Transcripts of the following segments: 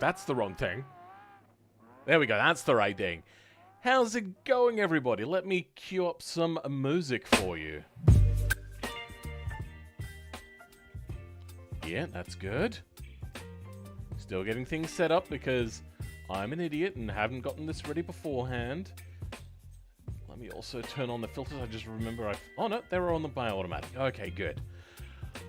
that's the wrong thing. There we go, that's the right thing. How's it going, everybody? Let me cue up some music for you. Yeah, that's good. Still getting things set up because I'm an idiot and haven't gotten this ready beforehand. Let me also turn on the filters. I just remember oh no, they were on the by automatic. Okay, good.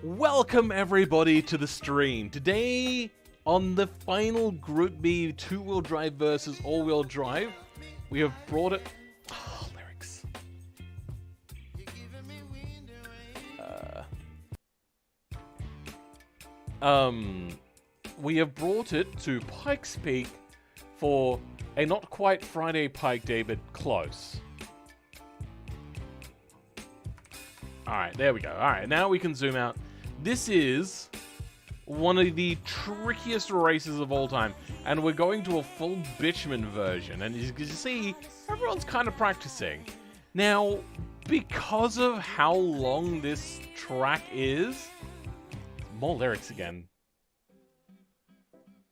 Welcome everybody to the stream. Today, on the final Group B two-wheel drive versus all-wheel drive, we have brought it... Oh, lyrics. We have brought it to Pikes Peak for a not quite Friday Pike Day, but close. Alright, there we go. Alright, now we can zoom out. This is one of the trickiest races of all time, and we're going to a full bitumen version, and as you can see, everyone's kind of practicing. Now, because of how long this track is... More lyrics again.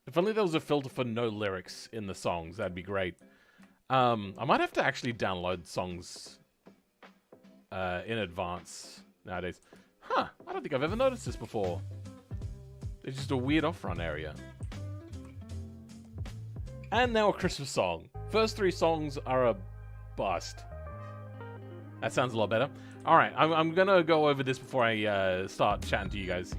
If only there was a filter for no lyrics in the songs, that'd be great. I might have to actually download songs in advance nowadays. Huh, I don't think I've ever noticed this before. It's just a weird off-run area. And now a Christmas song. First three songs are a bust. That sounds a lot better. Alright, I'm gonna go over this before I start chatting to you guys.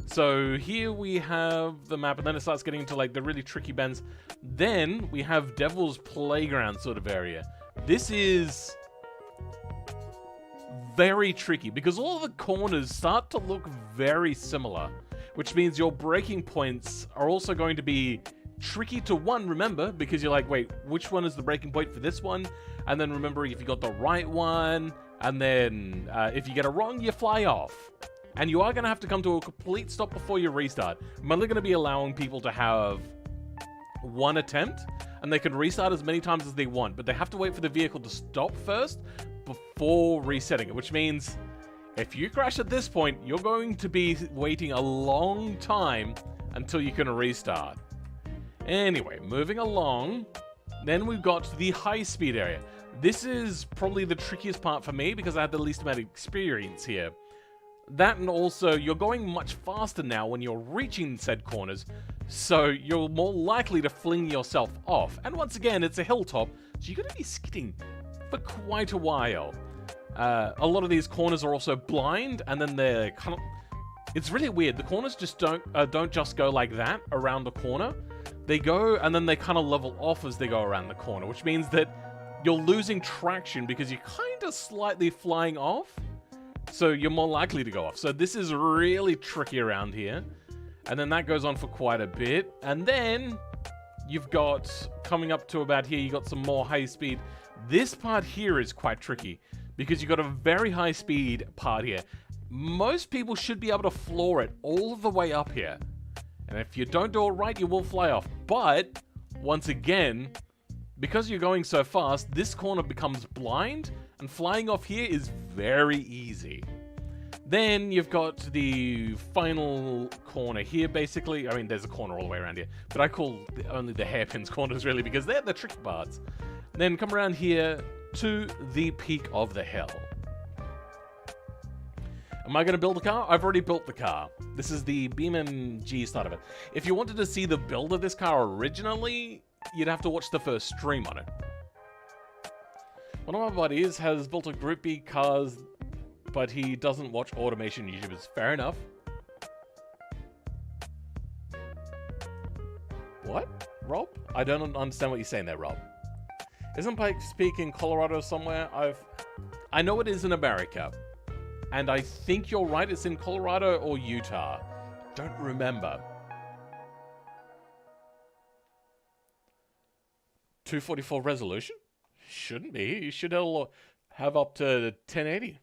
So here we have the map, and then it starts getting into like the really tricky bends. Then we have Devil's Playground sort of area. This is very tricky because all of the corners start to look very similar, which means your braking points are also going to be tricky to remember, because you're like, wait, which one is the braking point for this one? And then remembering if you got the right one, and then if you get it wrong, you fly off. And you are going to have to come to a complete stop before you restart. I'm only going to be allowing people to have one attempt, and they can restart as many times as they want, but they have to wait for the vehicle to stop first before resetting it, which means if you crash at this point, you're going to be waiting a long time until you can restart. Anyway, moving along, then we've got the high-speed area. This is probably the trickiest part for me because I had the least amount of experience here. That, and also, you're going much faster now when you're reaching said corners, so you're more likely to fling yourself off. And once again, it's a hilltop, so you're going to be skidding for quite a while. A lot of these corners are also blind, and then they're kind of... It's really weird. The corners just don't just go like that around the corner. They go, and then they kind of level off as they go around the corner, which means that you're losing traction because you're kind of slightly flying off. So you're more likely to go off. So this is really tricky around here. And then that goes on for quite a bit. And then you've got, coming up to about here, you got some more high speed. This part here is quite tricky because you've got a very high speed part here. Most people should be able to floor it all the way up here. And if you don't do it right, you will fly off. But once again, because you're going so fast, this corner becomes blind, and flying off here is very easy. Then you've got the final corner here, basically. I mean, there's a corner all the way around here, but I call only the hairpins corners, really, because they're the tricky parts. Then come around here to the peak of the hill. Am I going to build a car? I've already built the car. This is the beamng start of it. If you wanted to see the build of this car originally, you'd have to watch the first stream on it. One of my buddies has built a Group B cars, but he doesn't watch automation YouTubers. Fair enough. What? Rob? I don't understand what you're saying there, Rob. Isn't Pikes Peak in Colorado somewhere? I know it is in America. And I think you're right, it's in Colorado or Utah. Don't remember. 244 resolution? Shouldn't be. You should have up to 1080.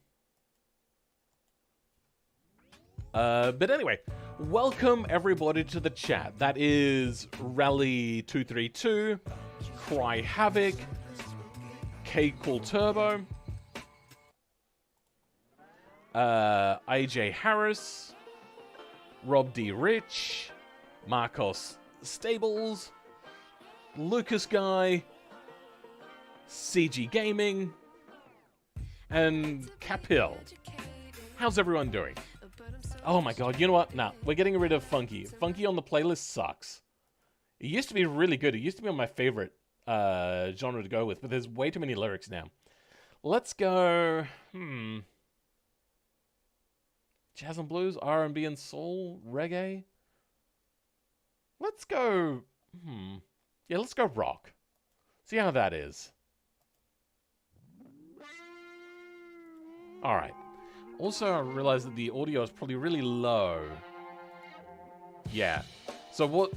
But anyway, welcome everybody to the chat. That is Rally232, Cry Havoc, K Cool Turbo, AJ Harris, Rob D. Rich, Marcos Stables, Lucas Guy, CG Gaming, and Capil. How's everyone doing? Oh my god, you know what? Nah, we're getting rid of Funky. Funky on the playlist sucks. It used to be really good. It used to be on my favorite genre to go with, but there's way too many lyrics now. Let's go... Jazz and blues, R&B and soul, reggae. Let's go... Yeah, let's go rock. See how that is. Alright. Also, I realized that the audio is probably really low. Yeah. So what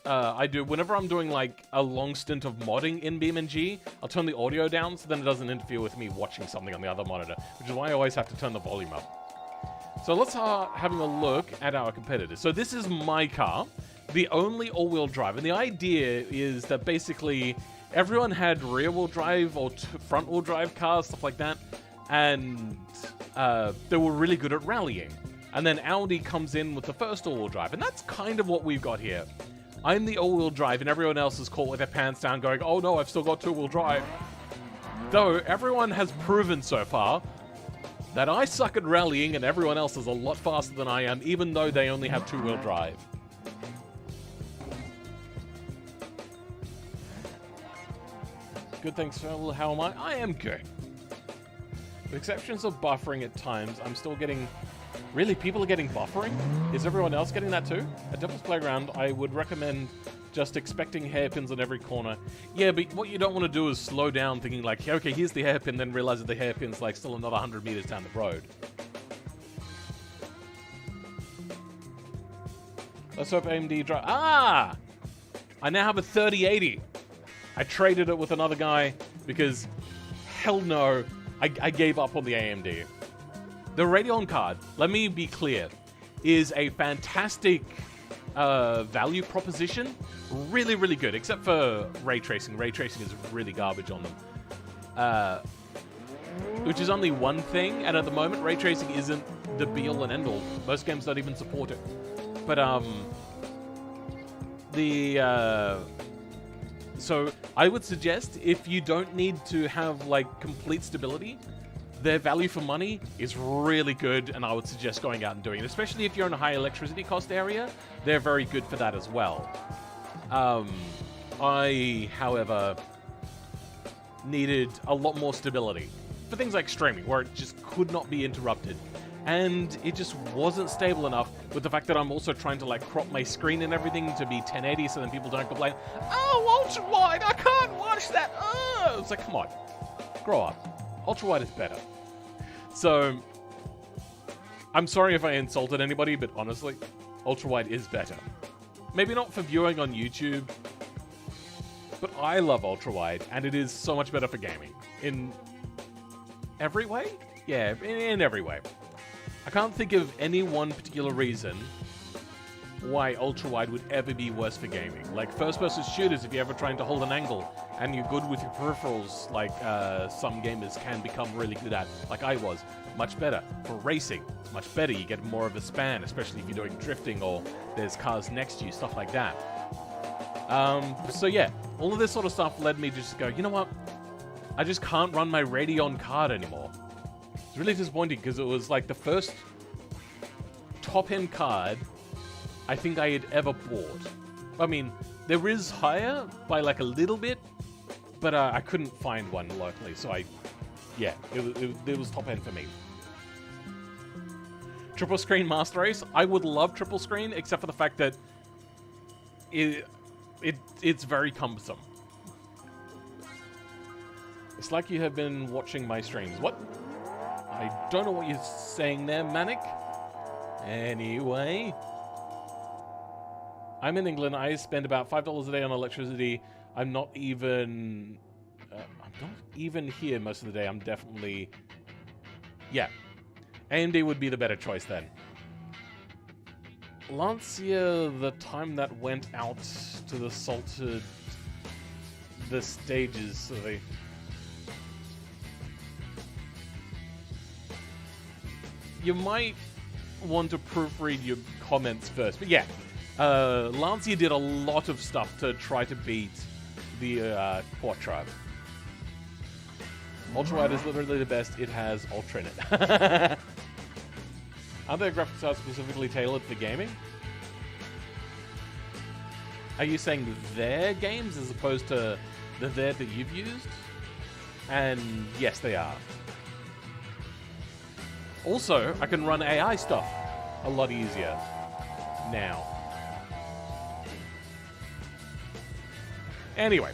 I do, whenever I'm doing like a long stint of modding in BeamNG, I'll turn the audio down so then it doesn't interfere with me watching something on the other monitor, which is why I always have to turn the volume up. So let's start having a look at our competitors. So this is my car, the only all-wheel drive, and the idea is that basically everyone had rear-wheel drive or front-wheel drive cars, stuff like that, and they were really good at rallying. And then Audi comes in with the first all-wheel drive, and that's kind of what we've got here. I'm the all-wheel drive, and everyone else is caught with their pants down going, oh no, I've still got two-wheel drive. Though everyone has proven so far that I suck at rallying and everyone else is a lot faster than I am, even though they only have two-wheel drive. Good, thanks, Phil. How am I? I am good. With exceptions of buffering at times, I'm still getting... Really? People are getting buffering? Is everyone else getting that too? At Devil's Playground, I would recommend just expecting hairpins on every corner. Yeah, but what you don't want to do is slow down thinking like, okay, here's the hairpin, then realize that the hairpin's like still another 100 meters down the road. Let's hope AMD drive... Ah! I now have a 3080. I traded it with another guy because, hell no, I gave up on the AMD. The Radeon card, let me be clear, is a fantastic value proposition. Really, really good, except for ray tracing. Ray tracing is really garbage on them. Which is only one thing, and at the moment, ray tracing isn't the be-all and end-all. Most games don't even support it. But, so I would suggest if you don't need to have like complete stability, their value for money is really good, and I would suggest going out and doing it. Especially if you're in a high electricity cost area, they're very good for that as well. I, however, needed a lot more stability for things like streaming, where it just could not be interrupted. And it just wasn't stable enough with the fact that I'm also trying to like crop my screen and everything to be 1080 so then people don't complain, oh, ultra wide, I can't watch that. Oh, it's like, come on, grow up. Ultra wide is better. So, I'm sorry if I insulted anybody, but honestly, ultra wide is better. Maybe not for viewing on YouTube, but I love ultra wide, and it is so much better for gaming. In every way? Yeah, in every way. I can't think of any one particular reason why ultra-wide would ever be worse for gaming. Like first-person shooters, if you're ever trying to hold an angle and you're good with your peripherals, like some gamers can become really good at, like I was, much better. For racing, it's much better. You get more of a span, especially if you're doing drifting or there's cars next to you, stuff like that. So yeah, all of this sort of stuff led me to just go, you know what? I just can't run my Radeon card anymore. It's really disappointing because it was like the first top-end card I think I had ever bought. I mean, there is higher by like a little bit, but I couldn't find one locally, so yeah, it was top-end for me. Triple screen Master Race. I would love triple screen, except for the fact that it's very cumbersome. It's like you have been watching my streams. What? I don't know what you're saying there, Manic. Anyway, I'm in England. I spend about $5 a day on electricity. I'm not even here most of the day. I'm definitely, yeah. AMD would be the better choice then. Lancia, the time that went out to the salted the stages, so they. You might want to proofread your comments first, but yeah, Lancia did a lot of stuff to try to beat the Quattro. Ultrawide is literally the best. It has Ultra in it. Are there graphics cards specifically tailored for gaming? Are you saying their games as opposed to their that you've used? And yes, they are. Also, I can run AI stuff a lot easier now. Anyway,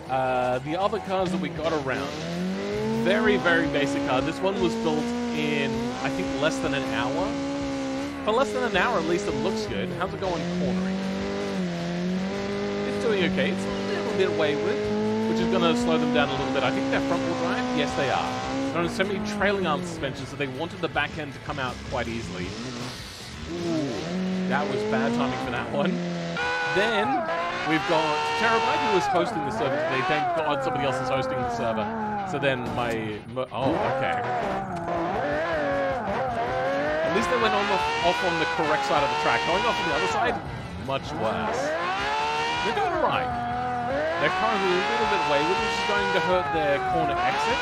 the other cars that we got around, very, very basic car. This one was built in, I think, less than an hour. For less than an hour, at least it looks good. How's it going cornering? It's doing okay. It's a little bit wayward, which is going to slow them down a little bit. I think they're front-wheel drive. Yes, they are. They're on semi-trailing arm suspension, so they wanted the back end to come out quite easily. Ooh, that was bad timing for that one. Then we've got Terabyte, who was hosting the server today. Thank God somebody else is hosting the server. So then oh, okay. At least they went off on the correct side of the track. Going off on the other side, much worse. They're doing all right. Their car is a little bit wayward, which is going to hurt their corner exit,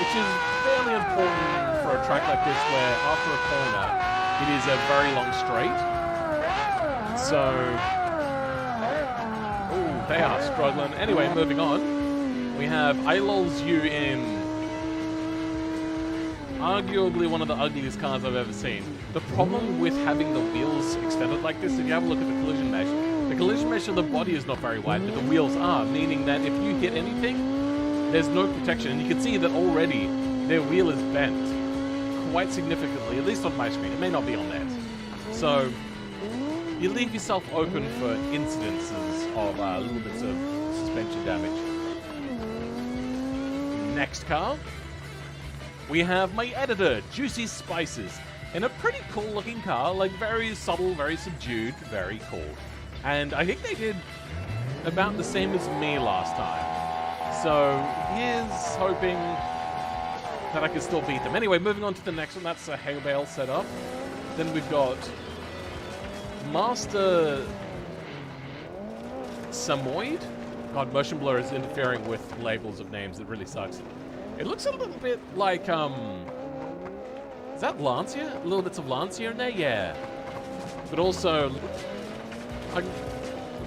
which is fairly important for a track like this where after a corner, it is a very long straight. So, ooh, they are struggling. Anyway, moving on. We have ILOL's U in arguably one of the ugliest cars I've ever seen. The problem with having the wheels extended like this, if you have a look at the collision mesh, the collision mesh of the body is not very wide, but the wheels are, meaning that if you hit anything, there's no protection. And you can see that already their wheel is bent quite significantly, at least on my screen. It may not be on theirs. So you leave yourself open for incidences of little bits of suspension damage. Next car, we have my editor, Juicy Spices, in a pretty cool looking car, like very subtle, very subdued, very cool. And I think they did about the same as me last time. So here's hoping that I can still beat them. Anyway, moving on to the next one, that's a hay bale setup. Then we've got Master Samoyed. God, motion blur is interfering with labels of names. It really sucks. It looks a little bit like, is that Lancia? A little bits of Lancia in there? Yeah. But also, I'm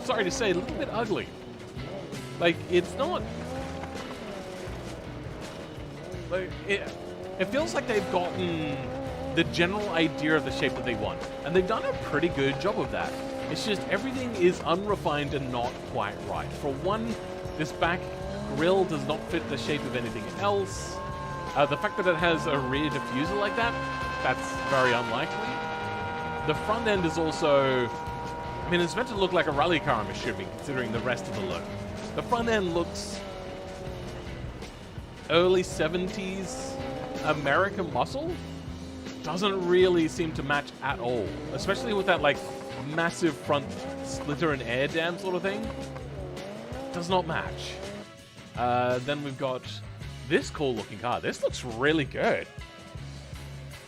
sorry to say, a little bit ugly. Like, it's not... Like, it feels like they've gotten the general idea of the shape that they want. And they've done a pretty good job of that. It's just everything is unrefined and not quite right. For one, this back grille does not fit the shape of anything else. The fact that it has a rear diffuser like that, that's very unlikely. The front end is also... I mean, it's meant to look like a rally car, I'm assuming, considering the rest of the look. The front end looks early 70s American muscle. Doesn't really seem to match at all, especially with that, like, massive front splitter and air dam sort of thing. Does not match. Then we've got this cool looking car. This looks really good.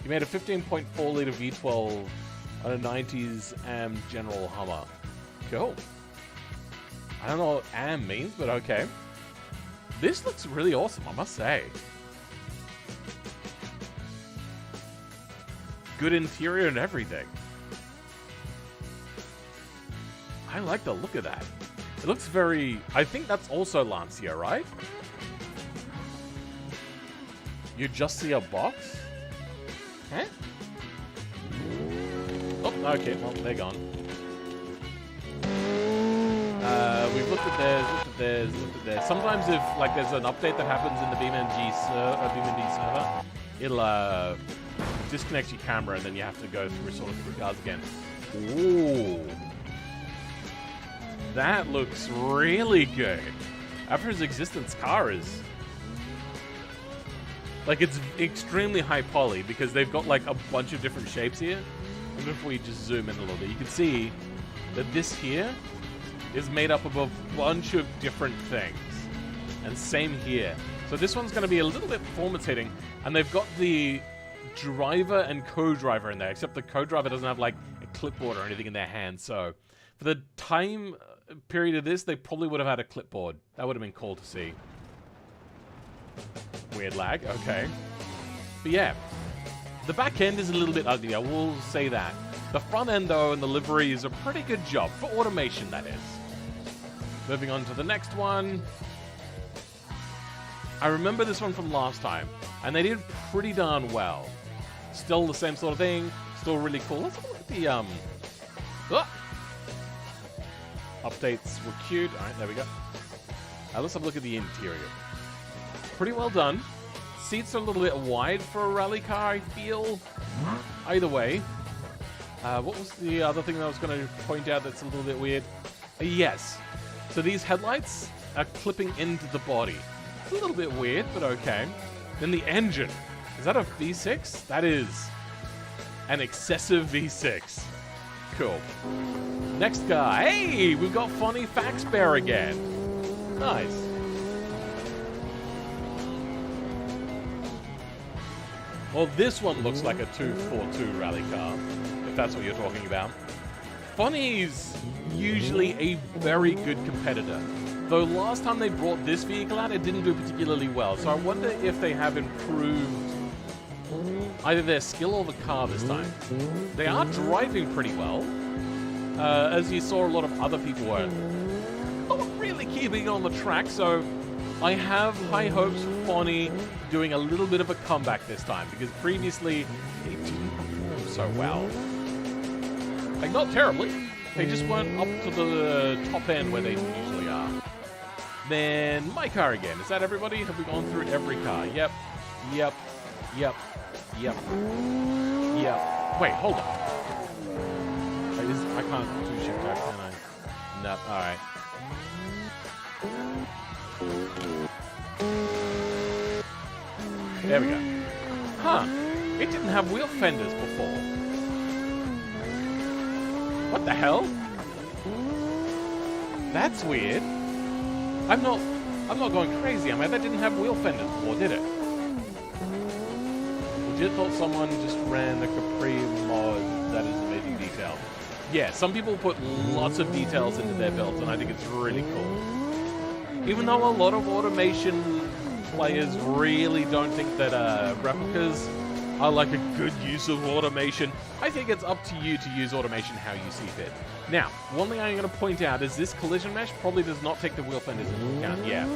You made a 15.4 liter V12 on a 90s AM General Hummer. Cool. I don't know what AM means, but okay. This looks really awesome, I must say. Good interior and everything. I like the look of that. It looks very... I think that's also Lancia, right? You just see a box? Huh? Oh, okay, well, they're gone. We've looked at theirs, looked at theirs, looked at theirs. Sometimes if, like, there's an update that happens in the beamng server, it'll, disconnect your camera and then you have to go through sort of through cars again. Ooh. That looks really good. After his existence, car is... Like, it's extremely high poly because they've got, like, a bunch of different shapes here. And if we just zoom in a little bit, you can see that this here is made up of a bunch of different things. And same here. So this one's going to be a little bit performance hitting. And they've got the driver and co-driver in there, except the co-driver doesn't have, like, a clipboard or anything in their hand, so for the time period of this, they probably would have had a clipboard. That would have been cool to see. Weird lag, okay. But yeah, the back end is a little bit ugly, I will say that. The front end, though, and the livery is a pretty good job, for automation, that is. Moving on to the next one. I remember this one from last time, and they did pretty darn well. Still the same sort of thing, still really cool. Let's look at the, updates were cute. Alright, there we go. Let's have a look at the interior. Pretty well done. Seats are a little bit wide for a rally car, I feel. Either way. What was the other thing that I was going to point out that's a little bit weird? Yes. So these headlights are clipping into the body. It's a little bit weird, but okay. Then the engine. Is that a V6? That is an excessive V6. Cool. Next guy. Hey, we've got funny Facts Bear again. Nice. Well, this one looks like a 242 rally car, if that's what you're talking about. Funny's usually a very good competitor. Though last time they brought this vehicle out, it didn't do particularly well. So I wonder if they have improved either their skill or the car this time. They are driving pretty well. As you saw, a lot of other people were not really keeping on the track, so I have high hopes for Fonny doing a little bit of a comeback this time, because previously he didn't perform so well. Like, not terribly. They just weren't up to the top end where they usually are. Then my car again. Is that everybody? Have we gone through every car? Yep. Yep. Yep. Yep. Yep. Wait, hold on. I can't do shift drive, can I? No. Alright. There we go. Huh. It didn't have wheel fenders before. What the hell? That's weird. I'm not going crazy, am I? That didn't have wheel fenders before, did it? Legit thought someone just ran the Capri mod. That is amazing detail. Yeah, some people put lots of details into their builds, and I think it's really cool. Even though a lot of automation players really don't think that replicas are like a good use of automation, I think it's up to you to use automation how you see fit. Now, one thing I'm going to point out is this collision mesh probably does not take the wheel fenders into account. Yeah.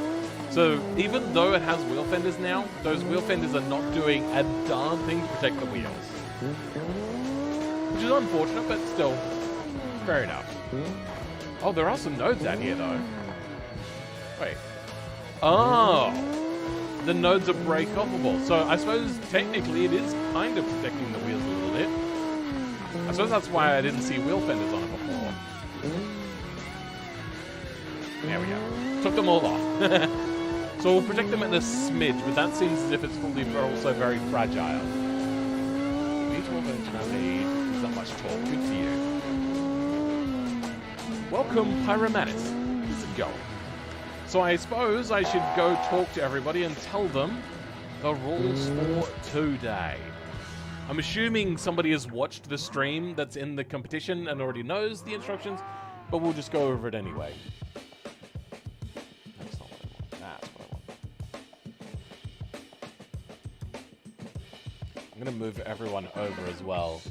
So even though it has wheel fenders now, those wheel fenders are not doing a darn thing to protect the wheels. Which is unfortunate, but still, fair enough. Oh, there are some nodes out here, though. Wait. Oh! The nodes are break-offable. So I suppose, technically, it is kind of protecting the wheels a little bit. I suppose that's why I didn't see wheel fenders on it before. There we go. Took them all off. So we'll protect them at a smidge, but that seems as if it's probably also very fragile. V12 engine update. There's not much talk. Good for you. Welcome, Pyromantis. How's it going? So I suppose I should go talk to everybody and tell them the rules for today. I'm assuming somebody has watched the stream that's in the competition and already knows the instructions, but we'll just go over it anyway. That's not what I want. That's what I want. I'm going to move everyone over as well.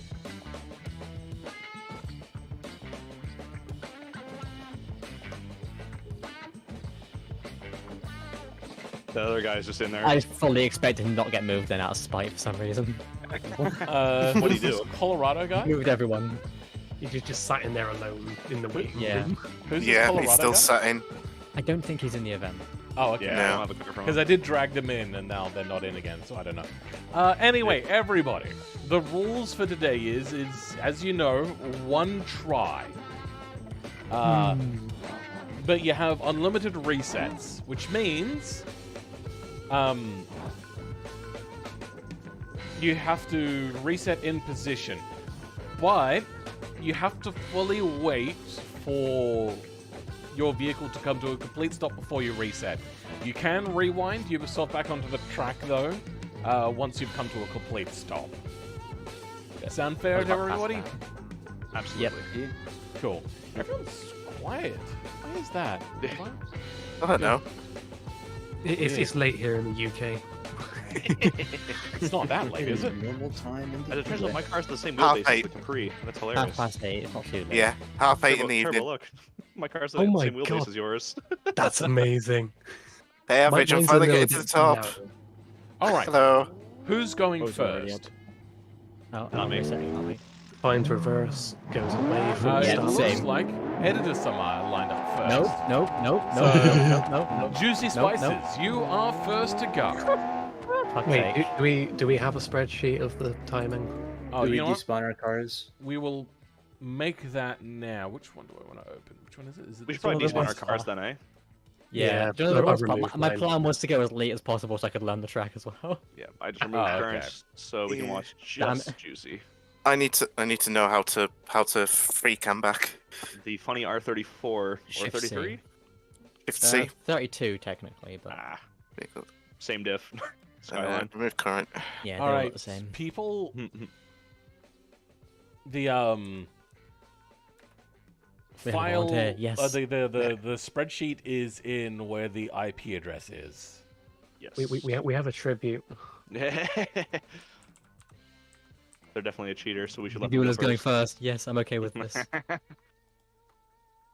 The other guy's just in there. I fully expected him not to get moved then out of spite for some reason. What do you do? Colorado guy? Moved everyone. He just sat in there alone in the waiting Yeah. room. Who's this Yeah, Colorado he's still guy? sat in. I don't think he's in the event. Oh, okay. Yeah, I don't have a clicker from him. Because I did drag them in, and now they're not in again, so I don't know. Anyway, everybody, the rules for today is as you know, one try. But you have unlimited resets, which means you have to reset in position. But you have to fully wait for your vehicle to come to a complete stop before you reset. You can rewind yourself back onto the track, though, once you've come to a complete stop. Sound fair to everybody? Absolutely. Cool. Everyone's quiet. Why is that? I don't know. It's late here in the UK. It's not that late, is it? Normal time in the As it turns out, my car's the same Half wheelbase as eight. the Capri. That's hilarious. 8:30. It's not too late. Yeah, 8:30 in Turbo, the evening. look. My car's the Oh my same wheelbase God. as yours. That's amazing. Hey, average, I'm Mine's a finally little getting to the bit top. narrow. All right. Hello. Who's going Who's already first? Oh, Not me. Not me. Finds reverse, goes away from It the Yeah, start. looks same. like Editor Samar lined up first. Nope. No. Juicy Spices, you are first to go. Wait, do we have a spreadsheet of the timing? Oh, Do we you know what? despawn our cars? We will make that now. Which one do I want to open? Which one is it? Is it We should this probably one? despawn our one's cars far. then, eh? Yeah. Do you know I the worst part? removed My mine. plan was to go as late as possible so I could learn the track as well. Yeah, I just removed okay. currents so we can watch Damn just it. Juicy. I need to know how to free cam back. The funny R34 or Shift 33? Shift C. 32 technically, but Ah, Very good. same diff. Skyline. Remove current. yeah, All they're all right, the same. people. The We have a file. volunteer, yes. The spreadsheet is in where the IP address is. Yes. We have a tribute. They're definitely a cheater, so we should let them Bueller's go going first. first. Yes, I'm okay with this.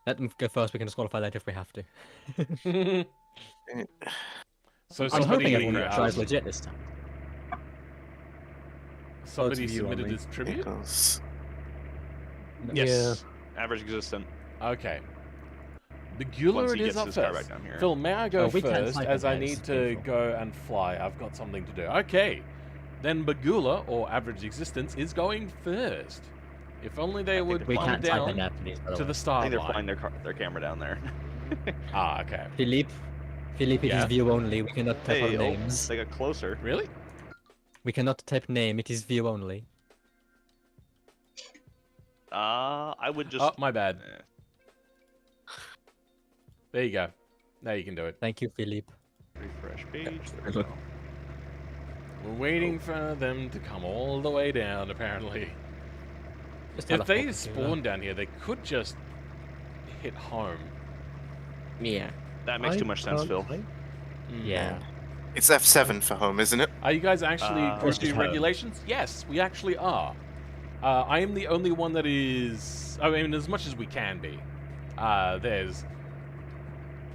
Let them go first. We can disqualify later if we have to. So I'm somebody, hoping everyone tries legit this time. somebody Oh, it's you submitted only. his tribute. Because Yes. Average existent. Okay. The Once Gular he it is gets up his car first. back down here. Phil, may I go Oh, we can't first type as it, I guys. need to Painful. go and fly? I've got something to do. Okay. Then Bagula, or average existence, is going first. If only they think would We come can't type it down now, please. by the to way. the I star think they're line. flying their camera down there. Ah, okay. Philippe, it Yeah. is view only. We cannot type Hey, our oh, names. they got closer. Really? We cannot type name. It is view only. I would just. Oh, my bad. Eh. There you go. Now you can do it. Thank you, Philippe. Refresh page. There we go. We're waiting for them to come all the way down, apparently. Just If they teleport to, spawn down here, they could just hit home. Yeah. That makes too much sense, Phil. Yeah. it's F7 for home, isn't it? Are you guys actually going It's to do just home. regulations? Yes, we actually are. I am the only one that is... I mean, as much as we can be. There's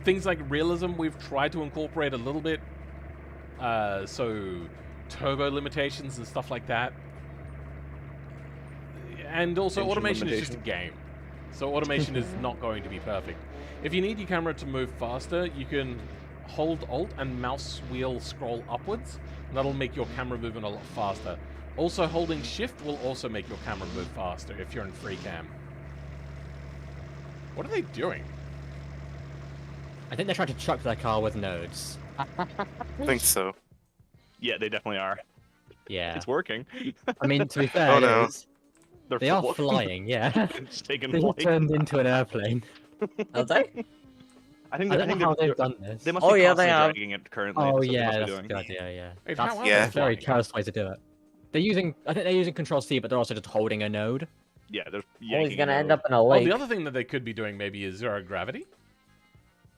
things like realism we've tried to incorporate a little bit. So turbo limitations and stuff like that. And also Engine automation is just a limitation. game. So automation is not going to be perfect. If you need your camera to move faster, you can hold Alt and mouse wheel scroll upwards. And that'll make your camera move a lot faster. Also, holding Shift will also make your camera move faster if you're in free cam. What are they doing? I think they're trying to truck their car with nodes. I think so. Yeah, they definitely are. Yeah. It's working. I mean, to be fair, Oh, it no. is. They are flying, yeah. It's taking They flight. turned into an airplane. Are they? I think I they're, don't know how they've done this. they must Oh, be yeah, they constantly have. dragging it currently. Oh so they yeah, must be that's a doing. good idea. Yeah. Wait, That's how are Yeah. they very flying? cursed way to do it. They're using, I think they're using Control C, but they're also just holding a node. Yeah, they're Oh, yanking he's gonna it end over. up in a Oh, lake. the other thing that they could be doing maybe is zero gravity.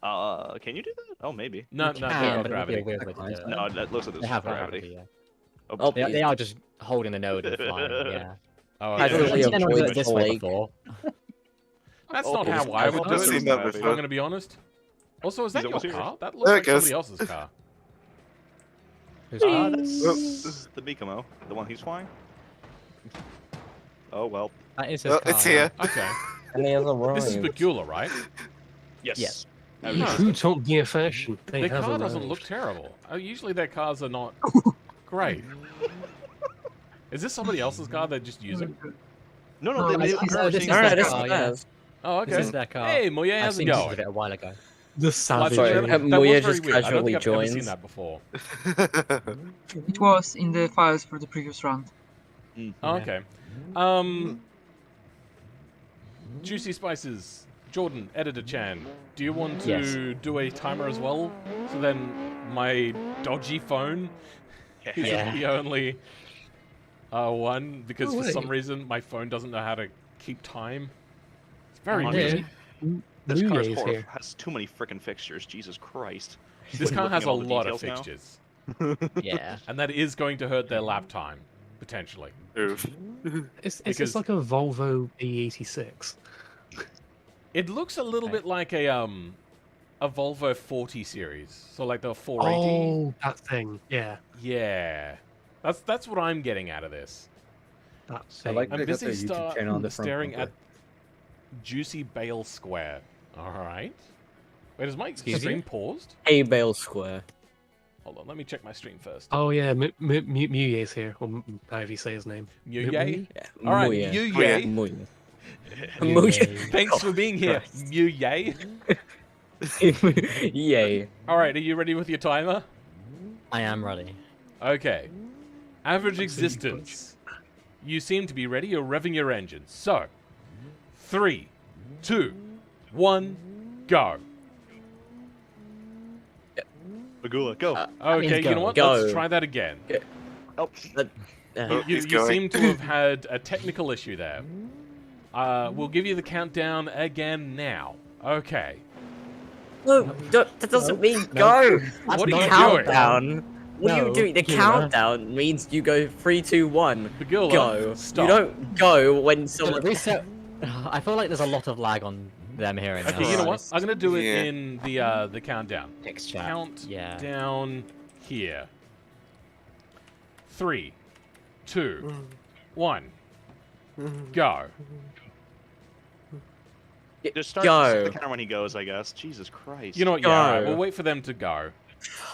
Can you do that? Oh, maybe. No, You no, can, zero but it would be a gravity. weird way to do it. No, that looks at this They have gravity. gravity. Yeah. Oh, They are just holding the node and flying. Yeah. Oh, I okay. really I've seen them do avoid it this the way lake. before. That's Oh, not it's- how I would do I've seen it. that If before. I'm going to be honest. Also, is that He's your almost here. car? That There looks it like goes. somebody else's car. Who's That's the Mikamo, the one he's flying. Oh well. That is his Well, car. it's here. Okay. And he has a This is road. Bagula, right? Yes. Yes. Who taught me a fashion? They Their have car a doesn't road. look terrible. Usually their cars are not great. Is this somebody else's car they're just using? No, No, they made this it. is- I remember this seeing is No, that. no, this car, is yeah. theirs. Oh, This okay. is their car. Hey, Moye, I've how's it seen pictures going? of it a while ago. The Well, savage. actually, Sorry, that was Moye very just weird. I don't casually think I've ever seen joins. that before. It was in the files for the previous round. Oh, okay. Juicy Spices, Jordan, Editor Chan, do you want to Yes. do a timer as well? So then my dodgy phone is Yeah. the only one, because Oh, for some wait. reason my phone doesn't know how to keep time. It's very Honestly, busy. This car's Muye's here. has too many freaking fixtures. Jesus Christ. This car Looking has at a all the lot of details now. fixtures, Yeah. and that is going to hurt their lap time potentially. Oof. It's Because- like a Volvo B86. It looks a little bit like a Volvo 40 series, so like the 480. Oh, that thing. Yeah, Yeah, that's what I'm getting out of this. that I thing. like I'm they got busy their YouTube channel on the front staring bumper. at Juicy Bale Square. All right. Wait, is my Excuse stream you? paused? A Bale Square. Hold on, let me check my stream first. Oh yeah, Muye's here, or however you say his name. Muye? Yeah. All right, Muye. Muye. Muye. Muye. Thanks for being here, Christ. Muye. Yay. All right, are you ready with your timer? I am ready. Okay. Average Absolutely existence. You seem to be ready. You're revving your engine. So, 3, 2, 1, go. Bagula, go. Okay, means you know go. what? Go. Let's try that again. oh, You, He's you going. seem to have had a technical issue there. We'll give you the countdown again now. Okay. No, that doesn't mean go. What the are you countdown. What are No, you doing? The Kira. countdown means you go 3, 2, 1. Bagula, Go. stop. You don't go when So someone. reset. I feel like there's a lot of lag on them hearing Okay, us. you know what? I'm gonna do it Yeah. in the countdown. Text chat. Count Yeah. down here. 3, 2, 1, go. just start Go. the counter when he goes, I guess. Jesus Christ. You know what? Yeah, Go. we'll wait for them to go.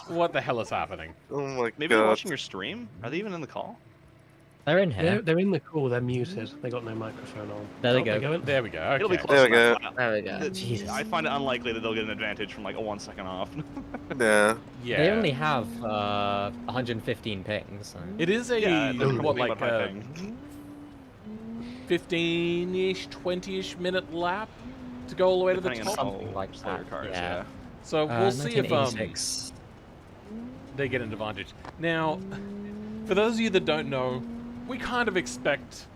What the hell is happening? Oh my Maybe they're god. watching your stream? Are they even in the call? They're in here. They're in the call. They're muted. They got no microphone on. There they Oh, go. they're going. There we go. It'll be Okay. close There we enough. go. There we go. Jesus. I find it unlikely that they'll get an advantage from like a 1 second off. Yeah. Yeah. They only have 115 pings. So. It is a yeah, they're what complete like with my a thing. 15-ish, 20-ish minute lap to go all the way to the Depending on top. Something like slow your that, cars, yeah. So we'll see if 1986. they get an advantage. Now, for those of you that don't know, we kind of expect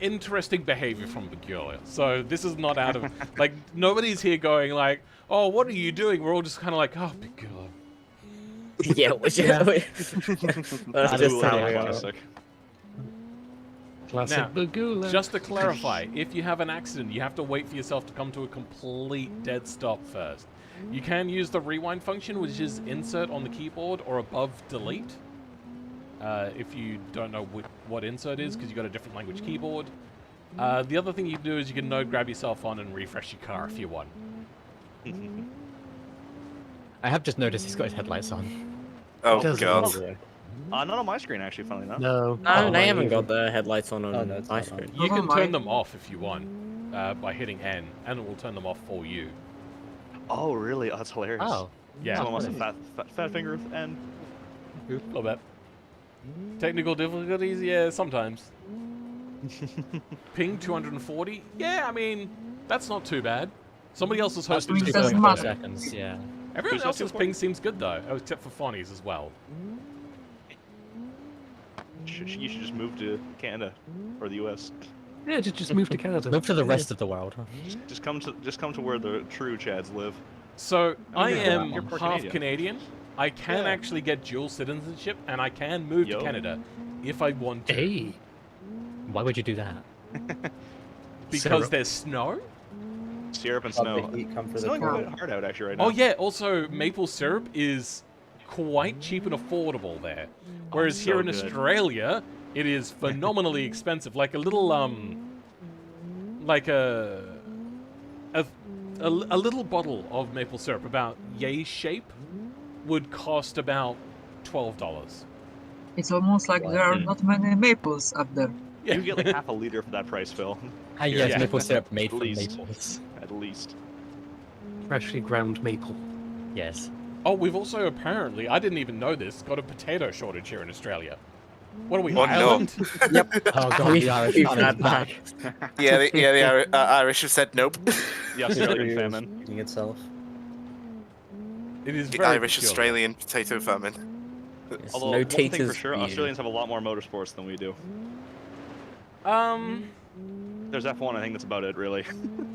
interesting behavior from Peculiar. So this is not out of like nobody's here going like, "Oh, what are you doing?" We're all just kind of like, "Oh, Peculiar." Yeah, which Yeah. That's That just is how so we are. classic. Classic Now, Bagula. Just to clarify, if you have an accident, you have to wait for yourself to come to a complete dead stop first. You can use the rewind function, which is insert on the keyboard or above delete. If you don't know what insert is, because you've got a different language keyboard. The other thing you can do is you can node grab yourself on and refresh your car if you want. I have just noticed he's got his headlights on. Oh Doesn't god. matter. Not on my screen, actually, funnily enough. No. No, Oh, they my haven't evil. got the headlights on Oh, no, it's my not on. screen. You Oh can my. turn them off if you want by hitting N, and it will turn them off for you. Oh, really? Oh, that's hilarious. Oh. Yeah, Someone must have fat finger with N. a little bit. Technical difficulties? Yeah, sometimes. Ping 240? Yeah, I mean, that's not too bad. Somebody else is hosting mean, this it doesn't for matter. seconds, yeah. Everyone Who's hosting else's for? ping seems good though, except for Fonny's as well. You should just move to Canada or the US. Yeah, just move to Canada. Move to the rest of the world. Just come to where the true Chads live. So I yeah, am you're part half Canadian. Canadian. I can Yeah. actually get dual citizenship, and I can move Yo. to Canada if I want to, Hey. Why would you do that? because Syrup. there's snow. Syrup and Let snow. the heat come for It's the snowing cold. a bit hard out actually right now. Oh yeah, also maple syrup is quite cheap and affordable there, whereas so here in good. Australia it is phenomenally expensive. Like a little like a little bottle of maple syrup about yay shape would cost about $12. It's almost like there are not many maples up there. You can get like half a liter for that price, Phil. Ah, yes, Yeah. maple syrup made At from least. maples. At least. Freshly ground maple. Yes. Oh, we've also apparently, I didn't even know this, got a potato shortage here in Australia. What are we, Oh, no. Ireland? Oh god, the Irish We've famine is had that. back. The Irish have said nope. The Australian famine. Eating itself. It is The very Irish peculiar. Australian potato famine. It's Although no one thing for taters sure, for you. Australians have a lot more motorsports than we do. There's F1. I think that's about it, really.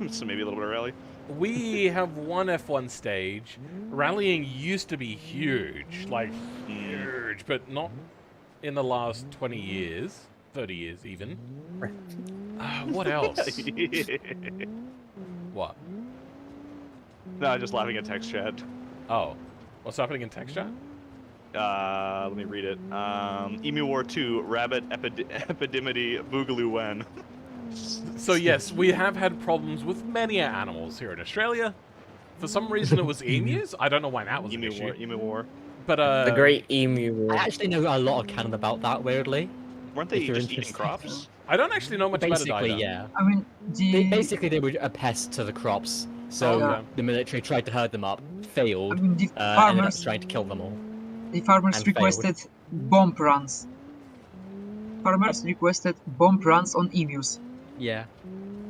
So maybe a little bit of rally. We have one F1 stage. Rallying used to be huge, like huge, but not in the last 20 years, 30 years even. What else? What? No, I'm just laughing at text chat. Oh, what's happening in text chat? Let me read it. Emu War 2, Rabbit Epidemity Boogaloo Wen. So yes, we have had problems with many animals here in Australia. For some reason, it was emus. I don't know why that was an issue. Emu War. But The Great Emu War. I actually know a lot of canon about that, weirdly. Weren't they If you're just eating interested. crops? I don't actually know much Basically, about it either. yeah. I mean, Basically, they were a pest to the crops. So Oh, okay. the military tried to herd them up, failed, I mean, the ended up farmers, trying to kill them all. the farmers and failed. requested bomb runs. Farmers requested bomb runs on emus. Yeah.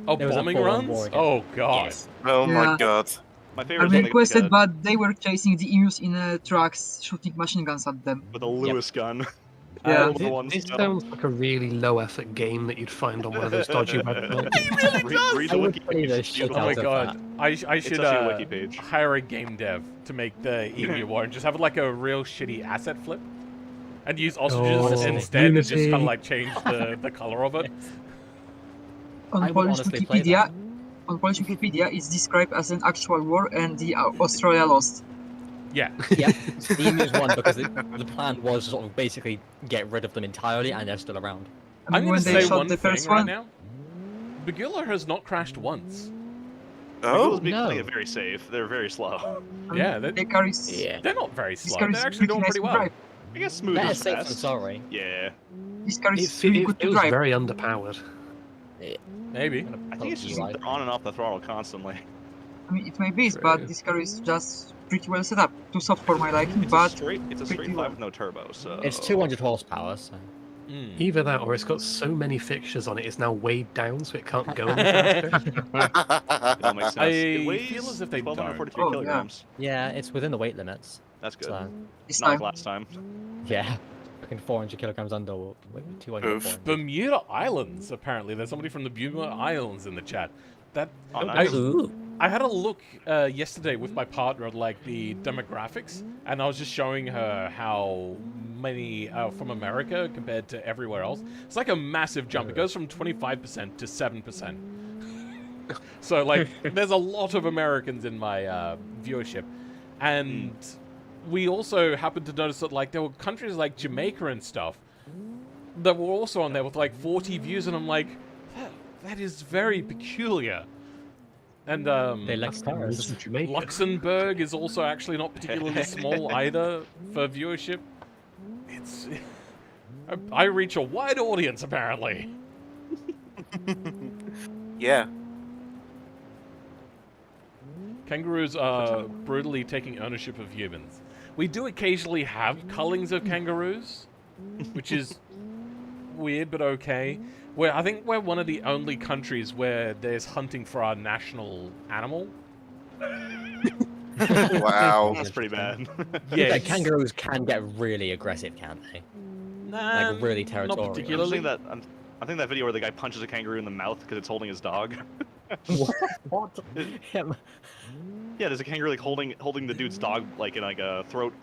Oh, There was a bombing full-on runs? war again. Oh god. Yes. Oh my Yeah. god. My I favorite is when they requested, got but they were chasing the emus in trucks, shooting machine guns at them. with a Lewis gun. Yeah. All the ones This stuff. sounds like a really low effort game that you'd find on one of those dodgy websites. Read I the would wiki play page. the It's shit Oh beautiful. my out of god. I should actually a wiki page. hire a game dev to make the Emu War and just have it like a real shitty asset flip. And use ostriches Oh, instead and just Unity. kind of like change the color of it. On I would Polish honestly play Wikipedia, it's described as an actual war, and the Australia lost. Yeah. Yeah, the emus won because the plan was to sort of basically get rid of them entirely, and they're still around. I I'm mean, going when to they say shot one the thing first right one, now. Bagula has not crashed once. Oh, Being no. playing it very safe. They're very slow. Yeah, they carry Yeah. they're not very this slow. car is They're actually doing nice pretty to well. drive. I guess smooth Better is safe than fast. sorry. Yeah. This car It, is really good to feels drive. very underpowered. Maybe. I think it's just Right. they're on and off the throttle constantly. I mean, it may be, True. but this car is just pretty well set up. Too soft for my liking, It's but a straight pretty 5 well. with no turbo, so It's 200 horsepower, so... Mm. Either that or it's got so many fixtures on it, it's now weighed down so it can't go any faster. it all makes sense. I It weighs feel as if they 1,243 don't. Oh, kilograms. Yeah, it's within the weight limits. That's good. So, this Not like time. last time. yeah. Fucking 400 kilograms under, 200, Oof. 400. Bermuda Islands, apparently. There's somebody from the Bermuda Islands in the chat. That Oh, nice. Ooh. I had a look yesterday with my partner at like the demographics, and I was just showing her how many from America compared to everywhere else. It's like a massive jump. It goes from 25% to 7%. So like, there's a lot of Americans in my viewership, and we also happened to notice that like there were countries like Jamaica and stuff that were also on there with like 40 views, and I'm like, that is very peculiar. And They like cars. Just Jamaica. Luxembourg is also actually not particularly small either for viewership. It's I reach a wide audience apparently. yeah. Kangaroos are brutally taking ownership of humans. We do occasionally have cullings of kangaroos, which is weird but okay. I think we're one of the only countries where there's hunting for our national animal. Wow. That's pretty bad. Yeah, Yeah, kangaroos can get really aggressive, can't they? Nah, Like, really not territorial. I'm particularly. seeing that. I think that video where the guy punches a kangaroo in the mouth because it's holding his dog. What? Yeah, there's a kangaroo like holding the dude's dog like in like a throat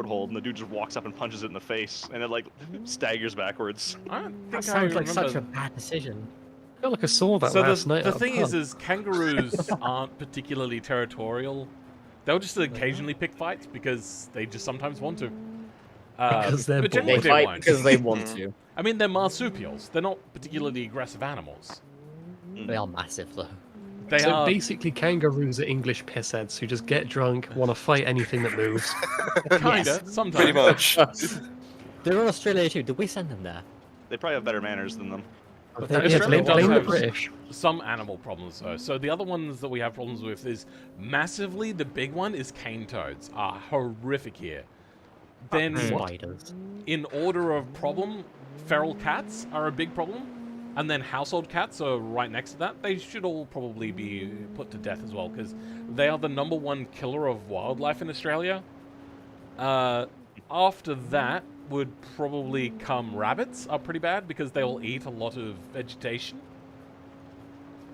hold, and the dude just walks up and punches it in the face, and it like staggers backwards. I don't think That I sounds like remember. such a bad decision. I feel like I saw that So last night. the at a thing pub. is kangaroos aren't particularly territorial. They'll just occasionally pick fights because they just sometimes want to. Because they're but bored. generally They fight won't. because they want to. I mean, they're marsupials. They're not particularly aggressive animals. They are massive, though. They So are. basically, kangaroos are English pissheads who just get drunk, want to fight anything that moves. Kinda, sometimes. Pretty much. They're in Australia too. Did we send them there? They probably have better manners than them. But Yeah, Australia blame does the have British. some animal problems though. So the other ones that we have problems with is massively. The big one is cane toads are horrific here. Then Spiders. in order of problem, feral cats are a big problem, and then household cats are right next to that. They should all probably be put to death as well because they are the #1 killer of wildlife in Australia. After that, would probably come rabbits are pretty bad because they'll eat a lot of vegetation.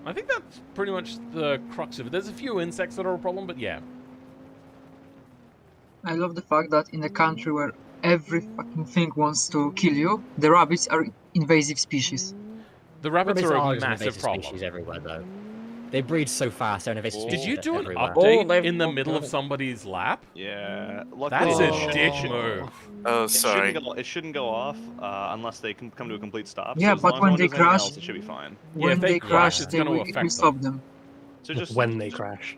I think that's pretty much the crux of it. There's a few insects that are a problem, but yeah. I love the fact that in a country where every fucking thing wants to kill you, the rabbits are invasive species. The rabbits are a just an massive invasive problem. species everywhere, though. They breed so fast, they're an invasive Did species you do an everywhere. update they've in the got middle of it. somebody's lap? Yeah. That's luckily, a dick move. Oh, It sorry. it shouldn't go off unless they can come to a complete stop. Yeah, so as but long as when no one they does anything crash- else, it should be fine. Yeah, if When they they crash, crash, it's they gonna will, affect it will stop them. So just When they crash.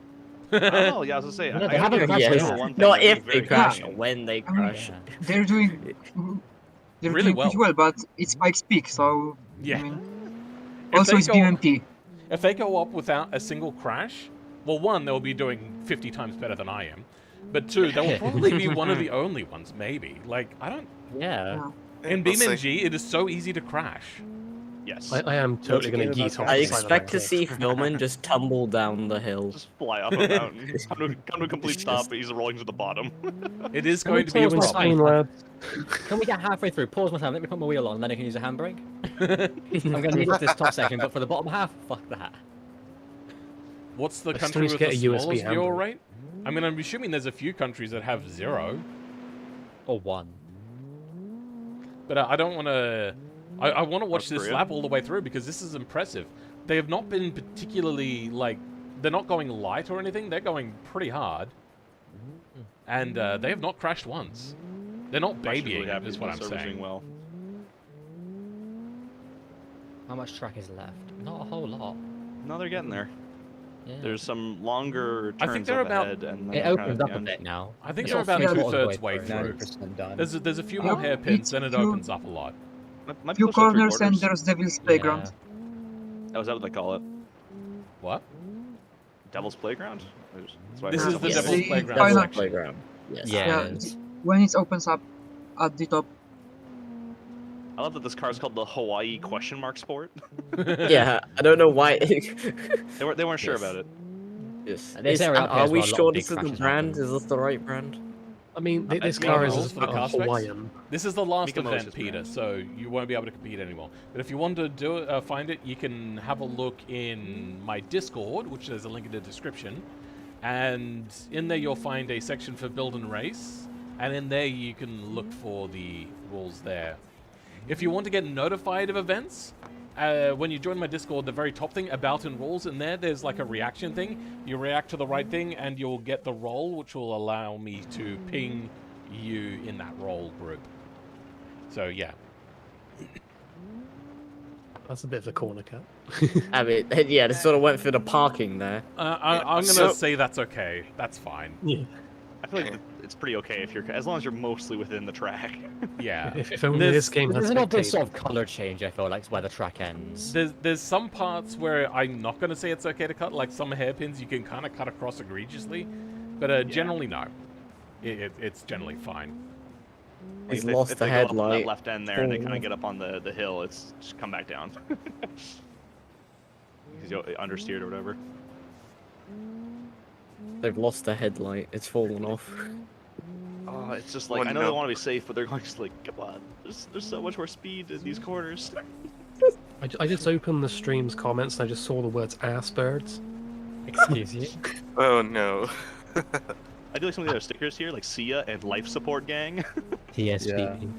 Oh yeah, I was gonna say. No, they I gotta haven't give crashed credit yet. for one thing, Not they're if being they very crash, convenient. when they I mean, crash. they're doing Really doing well. pretty well, but it's Pikes Peak, so Yeah. I mean, If also they it's go- BMP. If they go up without a single crash, well, one, they'll be doing 50 times better than I am. But two, they will probably be one of the only ones, maybe. Like, I don't... Yeah. In We'll see. BeamNG, it is so easy to crash. Yes. I am totally going to yeet off I the side of expect that to cliff. see Philman just tumble down the hill. Just fly off a mountain. come to a complete stop, but he's rolling to the bottom. It is Can we going to be a pause my problem. time? lads. Can we get halfway through? Pause my time, let me put my wheel on, then I can use a handbrake? I'm going to use this top section, but for the bottom half, fuck that. What's the I country still with need the to get a USB smallest fuel handbrake. rate? I mean, I'm assuming there's a few countries that have 0. Or 1. But I don't want to... I want to watch North this Korea? lap all the way through because this is impressive. They have not been particularly, like... They're not going light or anything. They're going pretty hard. And they have not crashed once. They're not I'm actually babying, really happy is what I'm the server's saying. doing well. How much track is left? Not a whole lot. No, they're getting there. Yeah. There's some longer I think turns they're up about- ahead, and then It they're kind opens of up at a the bit end. now. I think It's they're sort about of three-quarters two-thirds way through. 90% done. There's a few Yep, more hairpins, it's then it few- opens up a lot. Might be Few close to corners and three-quarters. there's Devil's Playground. Oh, is that what they call it? What? Devil's Playground? That's what I This heard is the somebody Devil's say. Playground Final- section. Playground. Yes. Yeah. Yeah, it is. when it opens up at the top. I love that this car is called the Hawaii question mark sport. Yeah, I don't know why. They weren't sure Yes. about it. Yes. This area up here Are is we where a lot of sure big this is the crashes brand? happen. Is this the right brand? I mean, this me car and is Rolls for the car specs? Hawaiian. This is the last Mika Moses, event, man. Peter, so you won't be able to compete anymore. But if you want to do it, find it, you can have a look in my Discord, which there's a link in the description. And in there you'll find a section for Build&Race. And in there you can look for the rules there. If you want to get notified of events, when you join my Discord, the very top thing, About and Rules, in there's like a reaction thing. You react to the right thing and you'll get the role, which will allow me to ping you in that role group. So, yeah. That's a bit of a corner cut. I mean, yeah, they sort of went through the parking there. I'm going to So- say that's okay. That's fine. Yeah. I feel like it's pretty okay if you're, as long as you're mostly within the track. Yeah. If only There's- this game has There's an obvious spectators. sort of color change, I feel like, where the track ends. There's some parts where I'm not going to say it's okay to cut, like some hairpins you can kind of cut across egregiously, but generally no. It's generally fine. Like, He's if they- lost if the they go up on that headlight. left end there and they kind of get up on the hill, it's just come back down. Because you understeered or whatever. They've lost the headlight. It's fallen off. Oh, it's just like, Oh, I know they no. want to be safe, but they're going just like, come on, there's so much more speed in these corners. I just opened the stream's comments and I just saw the words ass birds. Excuse you. Oh no. I do like some of the other stickers here, like Sia and Life Support Gang. TSP.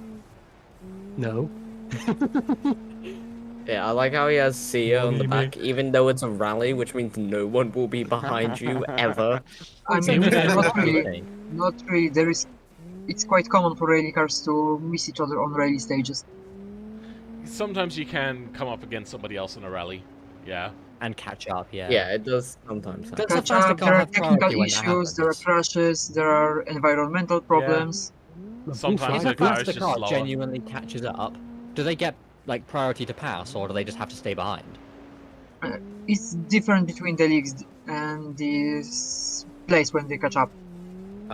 No. Yeah, I like how he has Sia on the What do you back, even though it's a rally, which means no one will be behind you ever. I So mean, we don't not have really. anything. Not really. There is. It's quite common for rally cars to miss each other on rally stages. Sometimes you can come up against somebody else in a rally. Yeah. And catch up, yeah. Yeah, it does sometimes happen. That's Catch sometimes up, they there can't are have priority technical when that issues, there are happens. crashes, there are environmental problems. Sometimes If the a car is faster just car slower. genuinely catches up, do they get like priority to pass, or do they just have to stay behind? It's different between the leagues and this place when they catch up.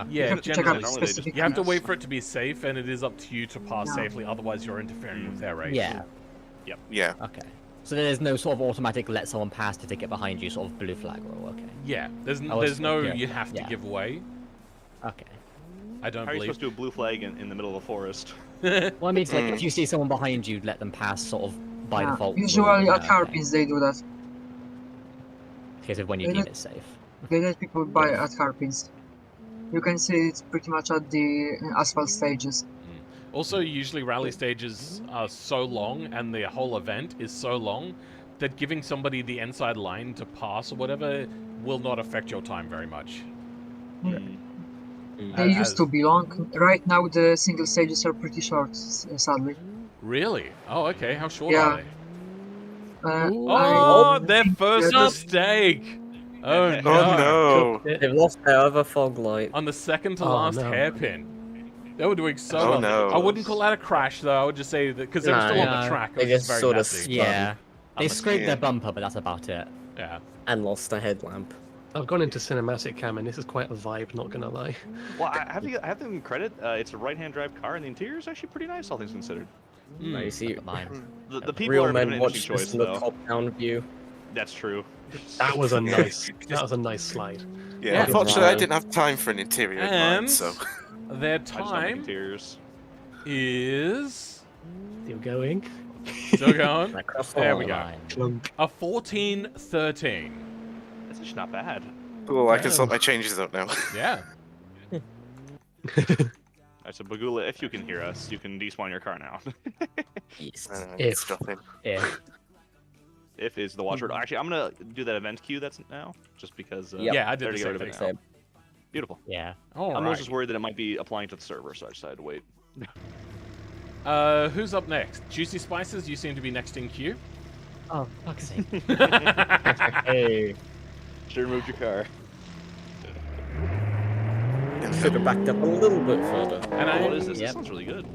Yeah, have to check generally. out Normally they just specific You have to pass. wait for it to be safe, and it is up to you to pass Yeah. safely, otherwise you're interfering with their race. Yeah. Yeah. Okay. So there's no sort of automatic let someone pass if they get behind you, sort of blue flag rule. Okay. Yeah, there's I was- no yeah, you have to yeah. give away. Okay. I don't How are you believe. supposed to do a blue flag in the middle of a forest? Well, I mean, it's like if you see someone behind you, let them pass, sort of by Yeah, default. rule, usually but at okay. hairpins they do that. Case of when you They deem let- it safe. They let people buy Yeah. at hairpins. You can see it pretty much at the asphalt stages. Also, usually rally stages are so long, and the whole event is so long, that giving somebody the inside line to pass or whatever will not affect your time very much. They used to be long. Right now the single stages are pretty short, sadly. Really? Oh, okay. How short Yeah. are they? I Oh, their think first that- mistake! Oh no! Oh no! It- They've lost their other fog light. On the second to Oh, last no. hairpin. They were doing so Oh, well. no. I wouldn't call that a crash, though. I would just say that because they were No, still on the no, track. they It was just very sort of messy. Yeah. They I'm scraped their scared. bumper, but that's about it. Yeah. And lost the headlamp. I've gone into cinematic cam, and this is quite a vibe. Not gonna lie. Well, I have to give them credit. It's a right-hand drive car, and the interior is actually pretty nice, all things considered. No, you see, Look at mine. The people real are doing men an watch interesting this choice, from the though. top-down view. That's true. That was a nice. That was a nice slide. Yeah, Yeah. unfortunately, I Wow. didn't have time for an interior in mind, And so. their I just don't like time interiors. is Still going. still going. Like, cross There the we go. line. Clunk. A 14-13. That's actually not bad. Cool, I can sort my changes out now. Yeah. Alright, so Bagula, if you can hear us, you can despawn your car now. Yes. If. Stop him. Yeah. If is the watchword. Actually, I'm gonna do that event queue that's now, just because. Yep. Yeah, I did there the to get same rid of thing. it Same. now. Beautiful. Yeah. All I'm right. just worried that it might be applying to the server, so I decided to wait. Who's up next? Juicy Spices, you seem to be next in queue. Oh, fuck's sake. Hey. Should have moved your car. Could have backed up a little bit further. And I What is this? Yep. This sounds really good.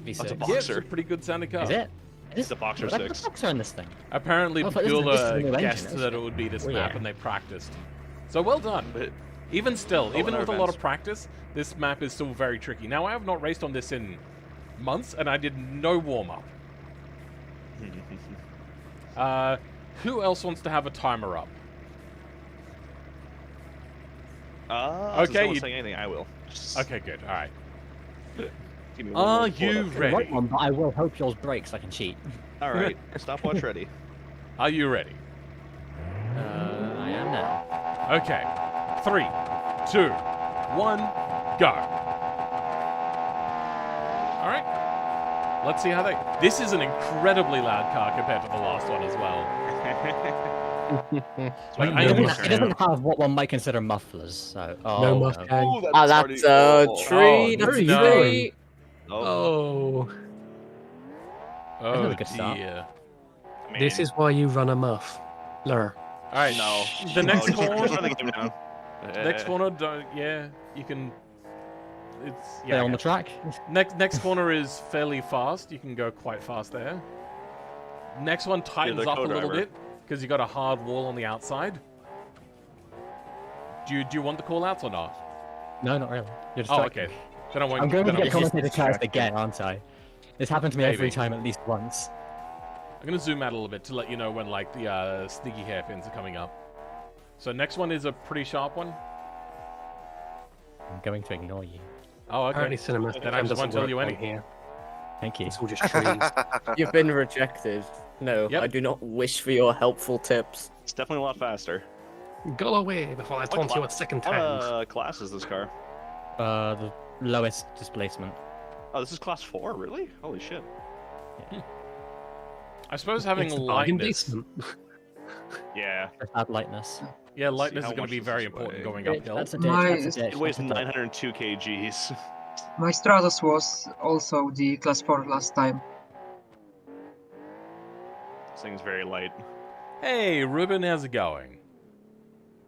V6. That's a Yeah, it's a Boxer. pretty good sounding car. Is it? It's a Boxer What the 6. fuck's on this thing? Apparently, Oh, but this is a new Bagula engine, guessed isn't that it? it would be this Well, map, yeah. and they practiced. So well done. But Even still, Oh, even and with a our lot events. of practice, this map is still very tricky. Now, I have not raced on this in months, and I did no warm-up. Who else wants to have a timer up? since Okay, no one's you- saying anything, I will. Just Okay, good. All right. give me one Are more you pull-up. I want ready? one, but I will hope yours breaks so I can cheat. All right, stopwatch ready. Are you ready? I am now. Okay. 3, 2, 1, go. All right. Let's see how they. This is an incredibly loud car compared to the last one as well. Like, I It am doesn't, it doesn't have what one might consider mufflers, so... Oh, No no. Mustang. Ah, that's a tree. Oh, That's a no. tree. Oh, Oh Another good start. dear. Man. this is why you run a muff. Lur. All right. No. The next just corner. run the game down. Next corner. Don't. Yeah. You can. It's Stay yeah. on the track. Next corner is fairly fast. You can go quite fast there. Next one tightens the up a little co-driver. bit because you got a hard wall on the outside. Do you want the call outs or not? No, not really. You're Oh, distracting. okay. Then I won't. I'm going to then I get won't- commentator charged again, aren't I? This happened to me Maybe. every time at least once. I'm gonna zoom out a little bit to let you know when like the sneaky hairpins are coming up. So next one is a pretty sharp one. I'm going to ignore you. Oh, okay. Apparently cinematic Then I cam just won't doesn't tell work you on anything. here. Thank you. It's all just trees. You've been rejected. No, Yep. I do not wish for your helpful tips. It's definitely a lot faster. Go away before I taunt you a second time. What class is this car? The lowest displacement. Oh, this is class 4, really? Holy shit. I suppose having It's the bargain lightness. basement. Yeah. Just add lightness. Yeah, lightness how is going much to be does very this important weigh? going uphill. That's a My- ditch, that's a ditch, It weighs that's a ditch. 902 kgs. My Stratos was also the class 4 last time. This thing's very light. Hey, Ruben, how's it going?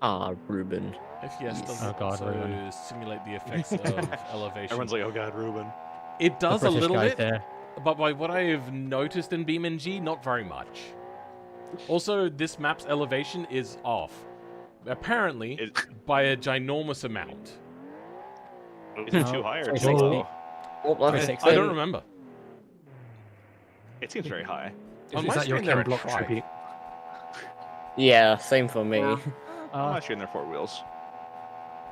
Ah, Ruben. If yes, does Oh it God, also Ruben. simulate the effects of elevation? Everyone's like, oh god, Ruben. It does The a British little guys bit, there. but by what I've noticed in BeamNG, not very much. Also, this map's elevation is off. Apparently, Is, by a ginormous amount. is it No, too high or it's too 60. low? Well, I- that's I don't been- remember. It seems very high. On Is my that your screen, they're Ken at Block 5. tribute? Yeah, same for me. Yeah. I'm actually in their 4 wheels.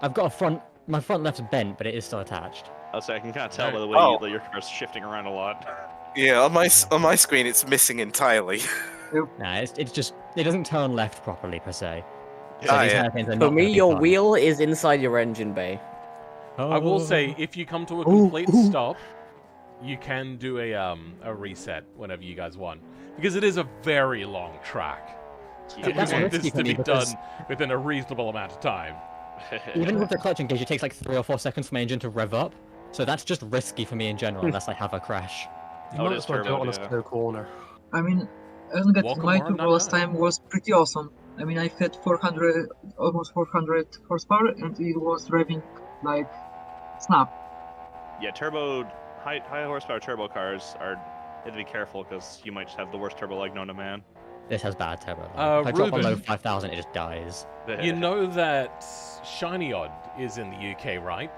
I've got a front My front left's bent, but it is still attached. I'll say I can kind of tell by the way that your car's shifting around a lot. Yeah, on my screen it's missing entirely. Nah, it's just it doesn't turn left properly per se. So Ah, these yeah. hairpins are For not me, gonna be your fun. wheel is inside your engine bay. I will say, if you come to a complete stop, you can do a reset whenever you guys want, because it is a very long track. Yeah. We That's want risky this for to me be because- done within a reasonable amount of time. Even with the clutch engage, it takes like 3 or 4 seconds for my engine to rev up. So that's just risky for me in general, unless I have a crash. You Oh, it might is as well do it turbo, on a yeah. slow corner. I mean, I don't get Welcome my or turbo not last know. time was pretty awesome. I mean, I had 400, almost 400 horsepower, and it was revving like snap. Yeah, high horsepower turbo cars you have to be careful because you might just have the worst turbo leg known to man. This has bad turbo. If I drop Ruben. below 5,000, it just dies. You know that Shiny Odd is in the UK, right?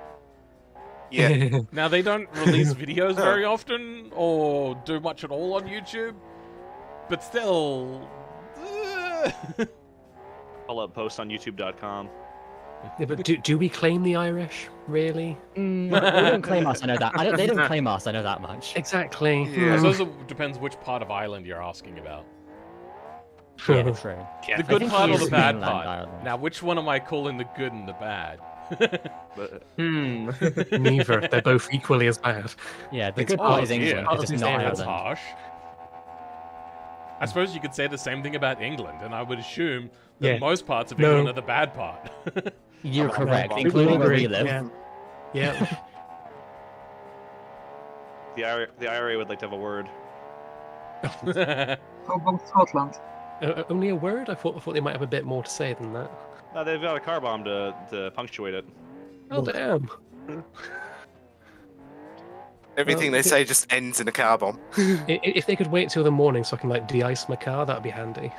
Yeah. Now, they don't release videos very often or do much at all on YouTube, but still... I'll post on youtube.com. Yeah, but do we claim the Irish, really? They don't claim us, I know that. They don't claim us, I know that much. Exactly. Yeah. I suppose it depends which part of Ireland you're asking about. Yeah, true. Yeah. The good think part he or the is bad mainland part? Ireland. Now, which one am I calling the good and the bad? But Neither. They're both equally as bad. Yeah, the It's good part is dear. England, Part it's of just this not area. That's Ireland. harsh. I suppose you could say the same thing about England, and I would assume that Yeah. most parts of No. England are the bad part. You're correct, I including where we Agree, live. Yeah. the IRA would like to have a word. How about Scotland? Only a word? I thought they might have a bit more to say than that. No, they've got a car bomb to punctuate it. Oh, damn. Everything they say just ends in a car bomb. If they could wait till the morning so I can, like, de-ice my car, that'd be handy.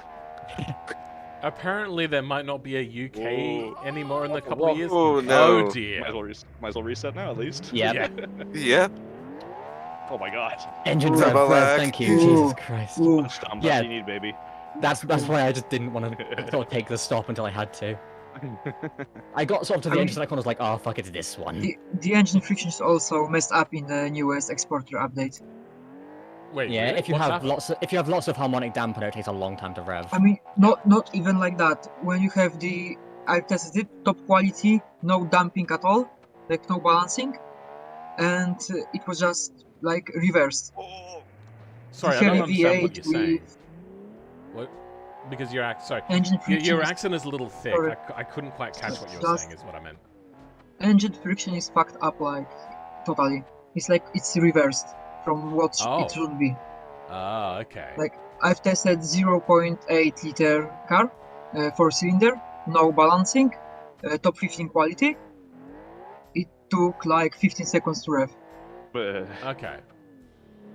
Apparently, there might not be a UK anymore in a couple of years. Oh, no. Oh dear. Might as well reset now at least. Yeah. Yeah. Oh my god. Engine Ooh, rev, double rev, lag. thank you, Ooh. Jesus Christ. Ooh, Thumbs up Yeah. you need, baby. That's why I just didn't want to sort of take the stop until I had to. I got sort of to the I engine mean- select one, I was like, oh fuck, it's this one. the engine friction is also messed up in the newest exporter update. Wait, Yeah, really? if you What's have happened? if you have lots of harmonic dampener, it takes a long time to rev. I mean, not even like that. When you have I've tested it, top quality, no damping at all, like no balancing, and it was just like reversed. Sorry, I don't Heavy understand what V8 you're saying. with What? Because your sorry, engine friction. your is- accent is a little thick. Sorry. I couldn't quite catch what you were Just- saying. Is what I meant. Engine friction is fucked up like totally. It's like it's reversed from what Oh. it should be. Ah, okay. Like I've tested 0.8 liter car, 4-cylinder, no balancing, top 15 quality. It took like 15 seconds to rev. Okay.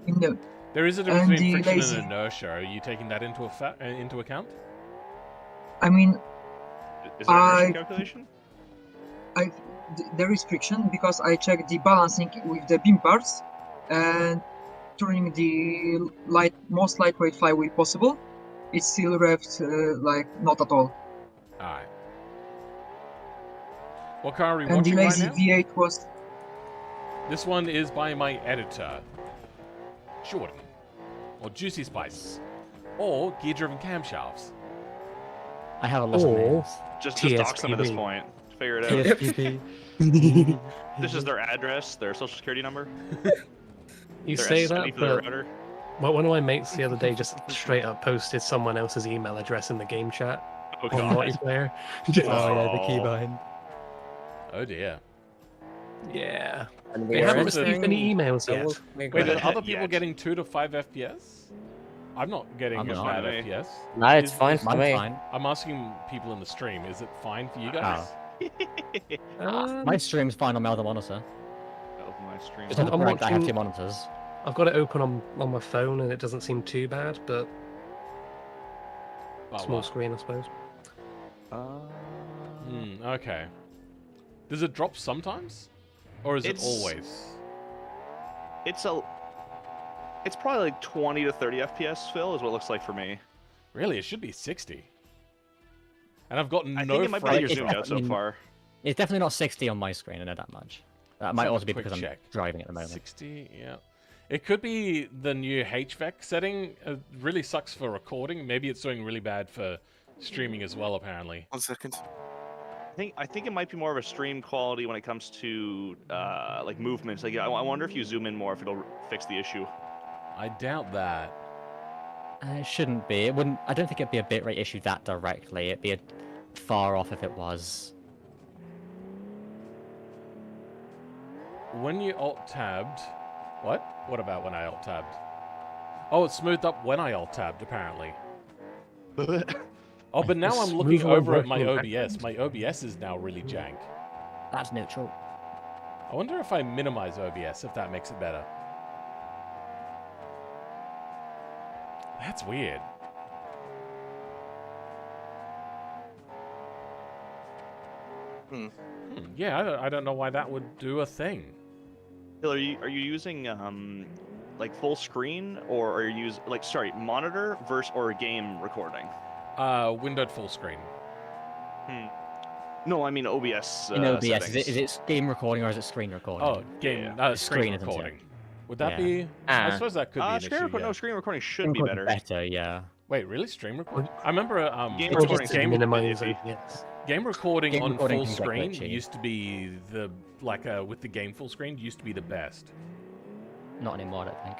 In the, There is a difference And between the friction lazy- and inertia. Are you taking that into account? I mean, Is there an I- inertia calculation? there is friction because I checked the balancing with the beam parts and turning the most lightweight flywheel possible. It still revved like not at all. Alright. What car are we And the watching right lazy now? V8 was This one is by my editor, Jordan, or Juicy Spice, or gear-driven camshafts. I have a lot of Or names. Just dox them at this TSPV. point. Figure it out. TSPP. This is their address, their social security number, You their say SSID that, for their but router. one of my mates the other day just straight up posted someone else's email address in the game chat Oh on god. multiplayer. Oh yeah, the Oh. keybind. Oh dear. Yeah. And They We we're haven't also- received any emails So yet. we'll make Wait, it. are other people Yet. getting 2 to 5 FPS? I'm not getting I'm a not. bad Fine. FPS. No, it's Is- fine is- for Mine's me. fine. I'm asking people in the stream, is it fine for you guys? My stream's fine on the monitor. Open my stream. It's not I'm correct, I have watching- 2 monitors. I've got it open on my phone and it doesn't seem too bad, but Oh, small well. screen, I suppose. Okay. Does it drop sometimes? Or is it It's- always? It's probably like 20 to 30 FPS, Phil, is what it looks like for me. Really, it should be 60. And I've got I no think it might be frame you're it's zoomed out so fucking- far. It's definitely not 60 on my screen. I know that much. That might have a also be quick because I'm check. driving at the moment. 60, yeah. It could be the new HVAC setting. It really sucks for recording. Maybe it's doing really bad for streaming as well, apparently. 1 second. I think it might be more of a stream quality when it comes to like movements. Like I wonder if you zoom in more if it'll fix the issue. I doubt that. It shouldn't be. It wouldn't. I don't think it'd be a bitrate issue that directly. It'd be far off if it was. When you alt-tabbed... What? What about when I alt-tabbed? Oh, it smoothed up when I alt-tabbed, apparently. Oh, but now I'm looking Smooth over at my working OBS. My OBS is now really jank. That's neutral. I wonder if I minimize OBS, if that makes it better. That's weird. Yeah, I don't know why that would do a thing. Phil, are you using like full screen or are you monitor versus or game recording? Windowed full screen. No, I mean OBS. In OBS, settings. is it game recording or is it screen recording? Oh, game screen isn't it? recording. Would that Yeah. be? I Ah. suppose that could be an screen issue. Yeah. No, screen recording should Screen be recording better. Better, yeah. Wait, really? Stream recording? I remember Game Or recording just game- minimize iffy. it, yes. game recording Game on recording full can get screen glitchy. used to be the with the game full screen used to be the best. Not anymore, I don't think.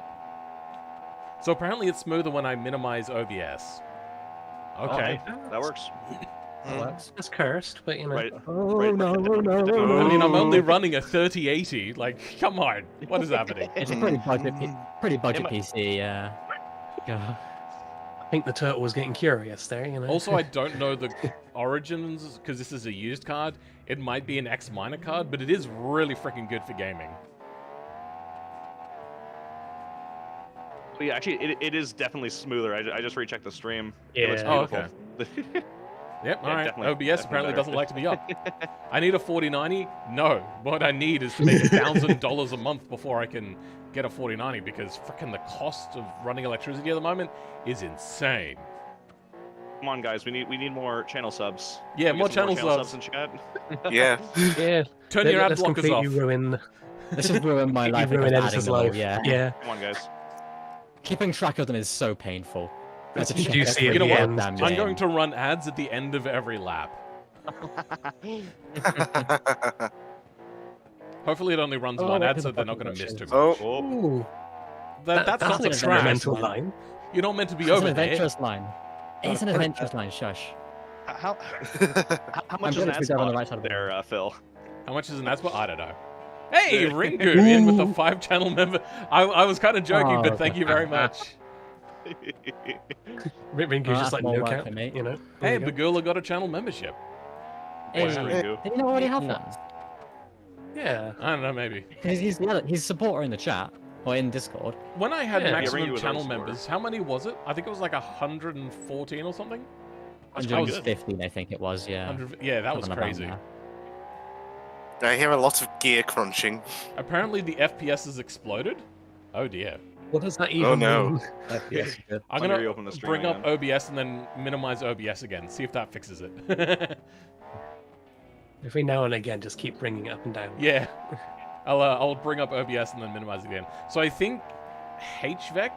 So apparently it's smoother when I minimize OBS. Okay. That works. That works. It's cursed, but you know. Right. Oh Right. no, I mean, I'm only running a 3080. Like, come on, what is happening? It's a pretty budget, Am I- PC, yeah. God. I think the turtle was getting curious there, you know. Also, I don't know the origins because this is a used card. It might be an X minor card, but it is really freaking good for gaming. But yeah, actually, it is definitely smoother. I just rechecked the stream. Yeah. It looks Oh, beautiful. Yep, Yeah, alright. definitely- OBS definitely apparently better. doesn't like to be up. I need a 4090? No. What I need is to make $1,000 a month before I can get a 4090 because freaking the cost of running electricity at the moment is insane. Come on, guys, we need more channel subs. Yeah, Can we more get some channel subs. in chat. Yeah. Yeah. Turn your ad let's blockers completely off. ruin, This has ruined my life. ruin because Editor's adding them all, life. yeah. Yeah. Come on, guys. Keeping track of them is so painful. That's a You check do see every You know what? end. goddamn I'm game. going to run ads at the end of every lap. Hopefully it only runs Oh, one wait, ad, there's so a they're not button going to miss too Oh. much. Oh, Ooh. That's not That's the an track. experimental line. You're not meant to be It's an over there. adventurous line. It's an adventurous line, shush. how I'm much is going an to ad be down on the spot right side of the there, Phil? How much is an ad spot? I don't know. Hey, Ringu in with the 5-channel member. I was kind of joking, Oh, but thank you very much. Ringu's Oh, just that's like more no work cap, for me. you know. Hey, There you go. Bagula got a channel membership. Hey, What's Ringu? did you not already have one? Yeah. I don't know, maybe. He's a supporter in the chat, or in Discord. When I had Yeah. maximum Ringu was channel on members, how many was it? I think it was like 114 or something. That's quite good. 115, I think it was, yeah. 100, yeah, that was Something around crazy. there. I hear a lot of gear crunching. Apparently the FPS has exploded. Oh dear. What does that even Oh, no. mean? FPS. good. I'm Let me gonna reopen the stream bring up again. OBS and then minimize OBS again. See if that fixes it. Every now and again, just keep bringing it up and down. Yeah. I'll bring up OBS and then minimize it again. So I think HVAC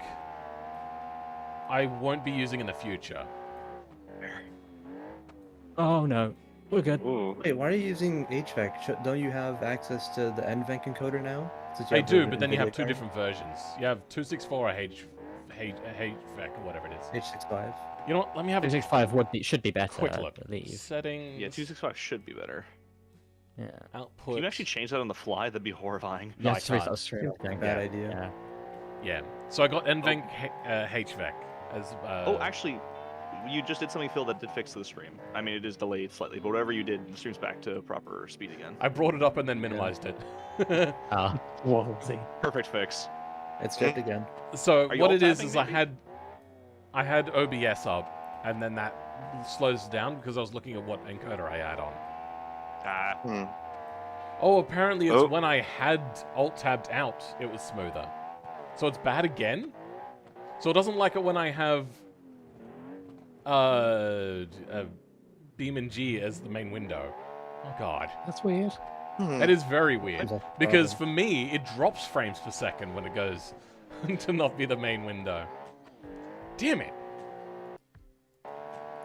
I won't be using in the future. Oh no, we're good. Ooh. Wait, why are you using HVAC? Don't you have access to the NVENC encoder now? Since you I have do, the but then you NVIDIA have two card? different versions. You have 264 or HVAC or whatever it is. H65. You know what? Let me have a 265 should be better, quick look. I believe. Settings. Yeah, 265 should be better. Yeah. Output. Can you actually change that on the fly? That'd be horrifying. No, I Yeah, sorry, can't. that was true. I think. Bad Yeah. idea. Yeah. Yeah. So I got NVENC HVAC as. Oh, actually, you just did something, Phil, that did fix the stream. I mean, it is delayed slightly, but whatever you did, the stream's back to proper speed again. I brought it up and then minimized it. Ah, Whoa, see. Perfect fix. It's checked again. So Are you what it is alt-tabbing, I had OBS up, and then that slows down because I was looking at what encoder I had on. Ah, Hmm. Oh, apparently it's Oh. when I had alt-tabbed out, it was smoother. So it's bad again? So it doesn't like it when I have beamng as the main window. Oh god. That's weird. That is very weird. There's a Because problem. for me, it drops frames per second when it goes to not be the main window. Damn it.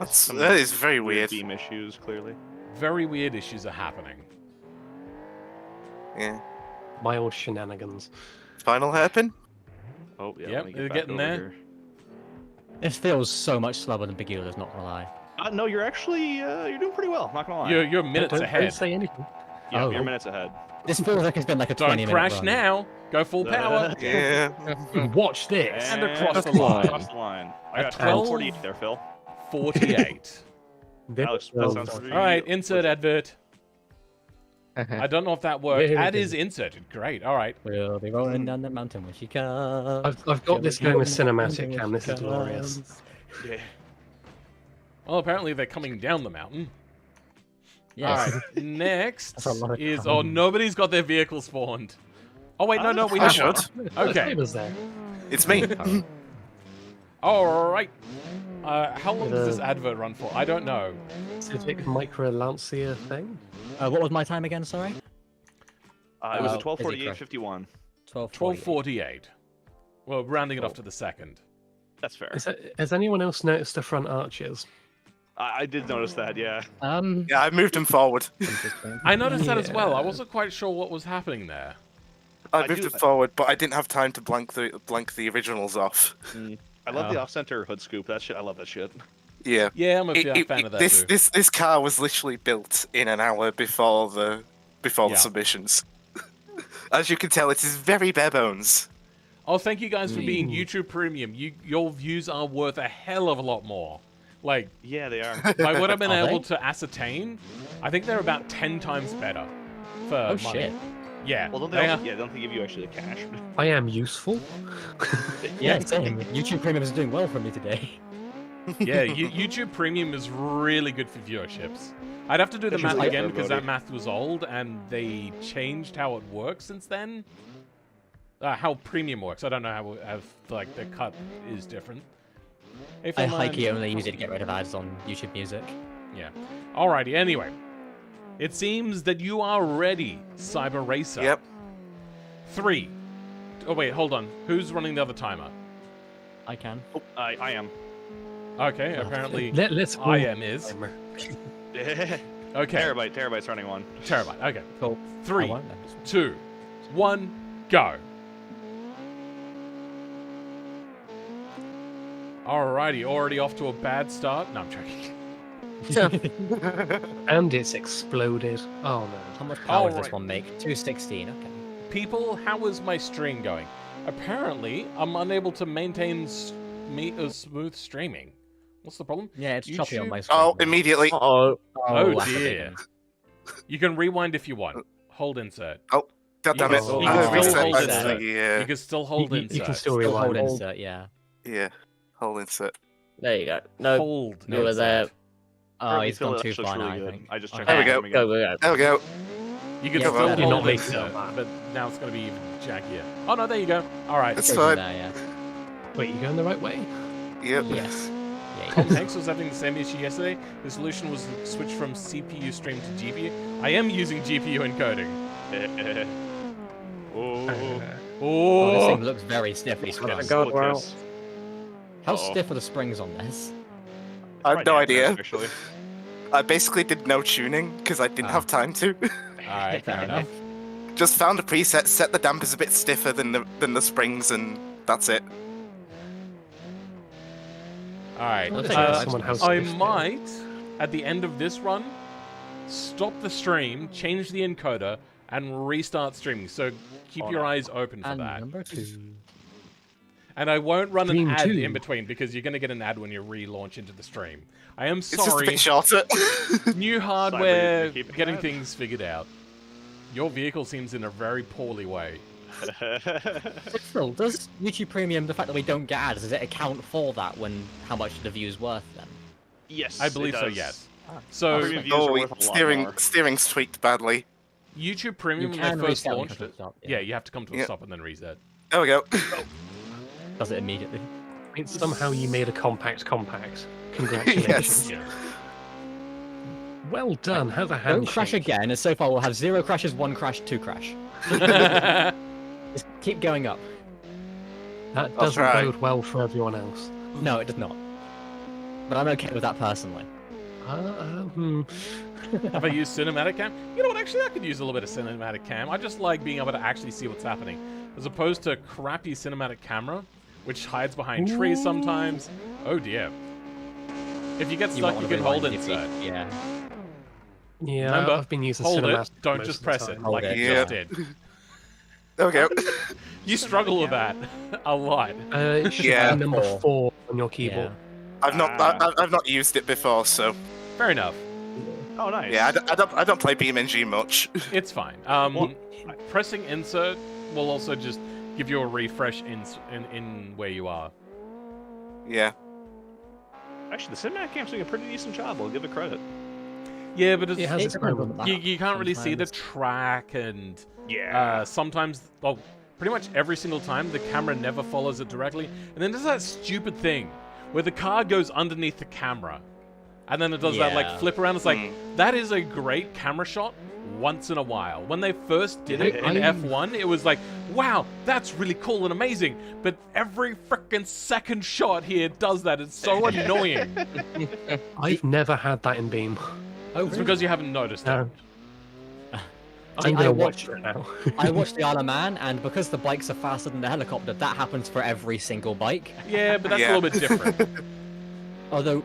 That is very weird. Beam issues, clearly. Very weird issues are happening. Yeah. Mild shenanigans. Final hairpin? Oh, yeah. Yep, let me get they're back getting over there. here. This feels so much slower than Beguila's, not gonna lie. No, you're actually you're doing pretty well. Not gonna lie. You're minutes Don't ahead. say anything. Yeah, Oh. you're minutes ahead. This feels like it's been like a 20 Don't minute crash run. now. Go full power. Yeah. Watch this. And across the line. Across the line. I At got 12? 48 there, Phil. 48. Alex, that sounds pretty. All right, insert advert. I don't know if that worked. Very Ad good. is inserted. Great. All right. We'll be rolling down the mountain when she comes. I've got this going with cinematic When cam. This she is glorious. comes. Yeah. Well, apparently they're coming down the mountain. Yes. All right. Next That's a lot of is cum. nobody's got their vehicle spawned. Oh wait, no, we I have should. one. What Okay. time is there? It's me. All right. How long does this The- advert run for? I don't know. Civic Micro Lancia thing. What was my time again, sorry? It was a Oh, busy 12:48:51. 12:48. Well, rounding it off to the second. That's fair. Has anyone else noticed the front arches? I did notice that. Yeah. Yeah, I moved him forward. I noticed that as well. I Yeah. wasn't quite sure what was happening there. I I moved do- him forward, but I didn't have time to blank the originals off. I love the Oh. off-center hood scoop. That shit. I love that shit. Yeah. Yeah, I'm a fan of that this, too. this car was literally built in an hour before the Yeah. submissions. As you can tell, it is very bare bones. Oh, thank you guys for being YouTube Premium. Your views are worth a hell of a lot more. Like, Yeah, they are. by what I've been Are able they? to ascertain, I think they're about 10 times better for Oh, money. shit. Yeah. Well, don't they they? are- Also, yeah, don't they give you actually the cash? I am useful. Yeah, same. YouTube Premium is doing well for me today. Yeah, YouTube Premium is really good for viewerships. I'd have to do the It's math just like again because that everybody. math was old and they changed how it works since then. How Premium works. I don't know how like the cut is different. Hey, I Phil Nine. hikey only use it to get rid of ads on YouTube Music. Yeah. Alrighty, anyway. It seems that you are ready, Cyber Racer. Yep. 3. Oh, wait, hold on. Who's running the other timer? I can. Oh, I am. Okay, apparently Let's I am is. Yeah. Okay, Terabyte's running one. terabyte. Okay. Cool. 3, I won't then. 2, 1, go. Alrighty, already off to a bad start. No, I'm joking. And it's exploded. Oh no. How much power does Alright. this one make? 216, okay. People, how is my stream going? Apparently, I'm unable to maintain smooth streaming. What's the problem? Yeah, it's choppy on my YouTube- screen. Oh, immediately. Oh, Oh, that's a big dear. one. You can rewind if you want. Hold insert. God damn it. You can Oh, still reset hold back it to there. the, You can still hold You insert. can still Still hold rewind. insert, yeah. yeah. Hold insert. there you go. No, Hold you were there. insert. Oh, Apparently he's Phil gone too actually far looks now, really I good. think. I just checked Okay. There we it go. out. Go, go, go. There we go. You can Yeah, still well, you're not hold making insert, it up. but now it's going to be even jackier. Oh, no, there you go. All right. It's Goes fine. in there, yeah. Wait, you going the right way? Yep. Yes. Yeah, Tom Hanks was having the same issue yesterday. The solution was to switch from CPU stream to GPU. I am using GPU encoding. Oh. Oh, this Oh, thing looks very stiff. It's my fast. God, wow. How Uh-oh. stiff are the springs on this? I have no idea. Actually. I basically did no tuning because I didn't Ah. have time to. all right, fair enough. Just found a preset, set the dampers a bit stiffer than the springs, and that's it. All right. I'll take someone how I stiff they are. might, at the end of this run, stop the stream, change the encoder, and restart streaming. So keep Oh, your no. eyes open for And that. number 2. And I won't run an Stream ad 2. in between because you're going to get an ad when you relaunch into the stream. I am It's just a sorry. bit shorter. New hardware, keep it getting alive. things figured out. Your vehicle seems in a very poorly way. Phil, does YouTube Premium, the fact that we don't get ads, does it account for that when how much the view's worth then? Yes, I it believe so, does. yes. Ah. So, Premium views are Oh, worth a lot steering more. steering's tweaked badly. YouTube Premium, You when can they first restart launched because it, it's up, yeah, you have to come to a Yeah. stop and then reset. There we go. Does it immediately? I mean, somehow you made a compact. Congratulations. Yes. Yeah. Well done. Have a Don't handshake. crash again, and so far we'll have 0 crashes, 1 crash, 2 crash. Just keep going up. That I'll doesn't try. bode well for everyone else. No, it does not. But I'm okay with that personally. Have I used cinematic cam? You know what? Actually, I could use a little bit of cinematic cam. I just like being able to actually see what's happening, as opposed to crappy cinematic camera, which hides behind trees sometimes. Oh dear. If you get stuck, you can hold insert. Yeah. Yeah, Remember, I've been using hold cinematic it. Don't most just of the press it time. like Hold you it. just did. Okay. You struggle with that a lot. It should Yeah. be number 4 on your keyboard. I've not used it before, so Fair enough. Oh, nice. yeah, I don't play beamng much. It's fine. Pressing insert will also just give you a refresh in where you are. Yeah. Actually, the cinematic cam's doing a pretty decent job. I'll give it credit. Yeah, but It has It's its moment. you can't really see the sometimes. track, and Yeah. sometimes, well, pretty much every single time, the camera never follows it directly. And then there's that stupid thing where the car goes underneath the camera, and then it does that like Yeah. flip around. It's like, that is a great camera shot once in a while. When they first did it in F1, it was like, wow, that's really cool and amazing. But every freaking second shot here does that. It's so annoying. I've never had that in Beam. Oh, It's because you haven't noticed it. No. See, I'm I gonna watched- watch it now. I watched the Isle of Man, and because the bikes are faster than the helicopter, that happens for every single bike. Yeah, but that's Yeah. a little bit different. Although,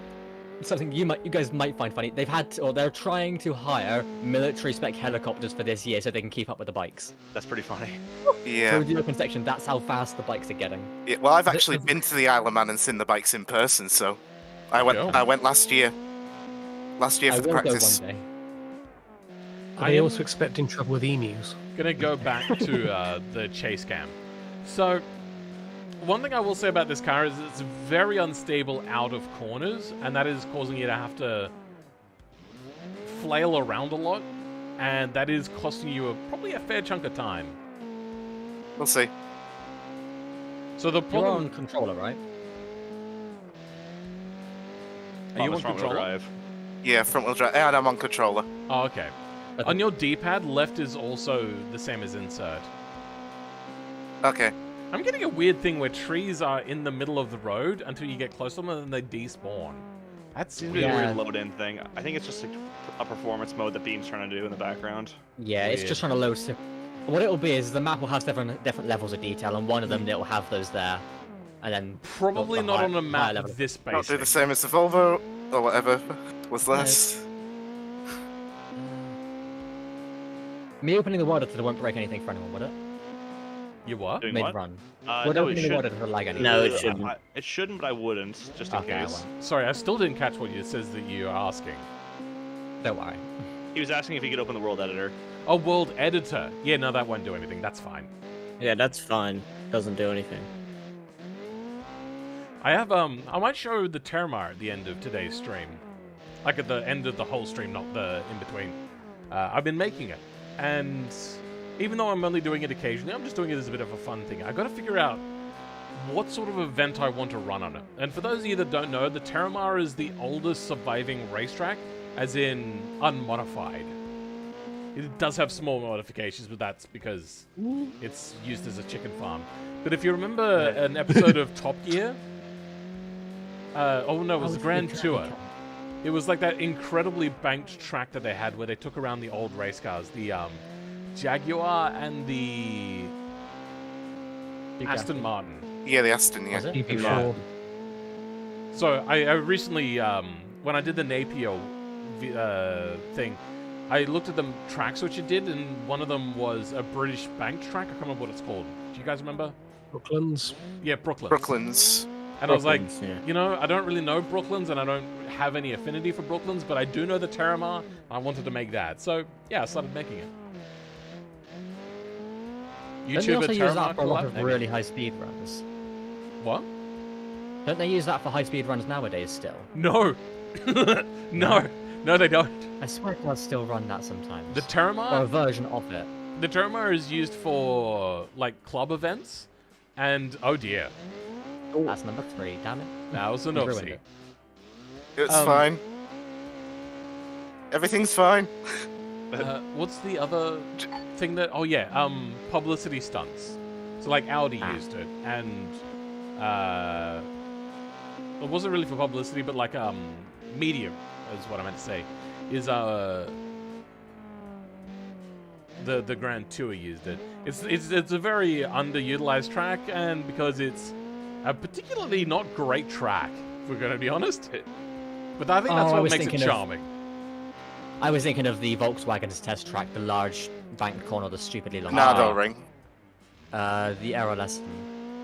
something you guys might find funny, they're trying to hire military spec helicopters for this year so they can keep up with the bikes. That's pretty funny. Yeah. Through the open section, that's how fast the bikes are getting. Yeah, well, I've actually been to the Isle of Man and seen the bikes in person, so I went. Cool. I went last year. Last year I for the will go practice. one day. Are they also expecting trouble with emus? Gonna go back to the chase cam. So, one thing I will say about this car is it's very unstable out of corners, and that is causing you to have to flail around a lot, and that is costing you probably a fair chunk of time. We'll see. So the You're problem... on controller, right? Are you the on front wheel controller? drive. Yeah, front wheel drive, and I'm on controller. Oh, okay. On your D-pad, left is also the same as insert. Okay. I'm getting a weird thing where trees are in the middle of the road until you get close to them, and then they despawn. That's Seems to weird. be a Yeah. weird load-in thing. I think it's just like a performance mode that Beam's trying to do in the background. Yeah, it's Weird. just trying to load. What it'll be is the map will have different levels of detail, and one of them it'll have those there, and then Probably the not high- on a higher map level. this Not do basic. the same as the Volvo or whatever was last. Me opening the world editor won't break anything for anyone, would it? You what? Doing Mid what? run. No, Would it opening the world should. editor lag anything? No, it shouldn't. It shouldn't, but I wouldn't, just in Okay, I case. won't. Sorry, I still didn't catch what it says that you are asking. Don't worry. He was asking if he could open the world editor. Oh, world editor. Yeah, no, that won't do anything. That's fine. Yeah, that's fine. Doesn't do anything. I have I might show the Terramar at the end of today's stream, like at the end of the whole stream, not the in between. I've been making it, and even though I'm only doing it occasionally, I'm just doing it as a bit of a fun thing. I got to figure out what sort of event I want to run on it. And for those of you that don't know, the Terramar is the oldest surviving racetrack, as in unmodified. It does have small modifications, but that's because it's used as a chicken farm. But if you remember an episode of Top Gear, oh no, it was the Grand Tour. It was like that incredibly banked track that they had where they took around the old race cars, the Jaguar and the Aston Martin. Yeah, the Aston. Yeah. Was it? EP4. So I recently, when I did the Napier thing, I looked at the tracks which it did, and one of them was a British banked track. I can't remember what it's called. Do you guys remember? Brooklands. Yeah, Brooklyn. Brooklands. And I was like, Brooklands, yeah. you know, I don't really know Brooklands, and I don't have any affinity for Brooklands, but I do know the Terramar, and I wanted to make that. So, yeah, I started making it. Don't they also at use Terramar that for a lot collab, of maybe? really high speed runs? What? Don't they use that for high speed runs nowadays still? No. No, they don't. I swear I'll still run that sometimes. The Or a Terramar, version of it. the Terramar is used for, like, club events, and, oh dear, That's number 3, damn it. that was an You ruined oopsie. it. It's Um, fine. Everything's fine. What's the other thing that? Oh yeah, publicity stunts. So like Audi used it, and it wasn't really for publicity, but like media is what I meant to say. Is the Grand Tour used it. It's a very underutilized track, and because it's a particularly not great track, if we're going to be honest. But I think that's what makes it charming. I was thinking of the Volkswagen's test track, the large banked corner, the stupidly long. Nürburgring. The Aero lesson.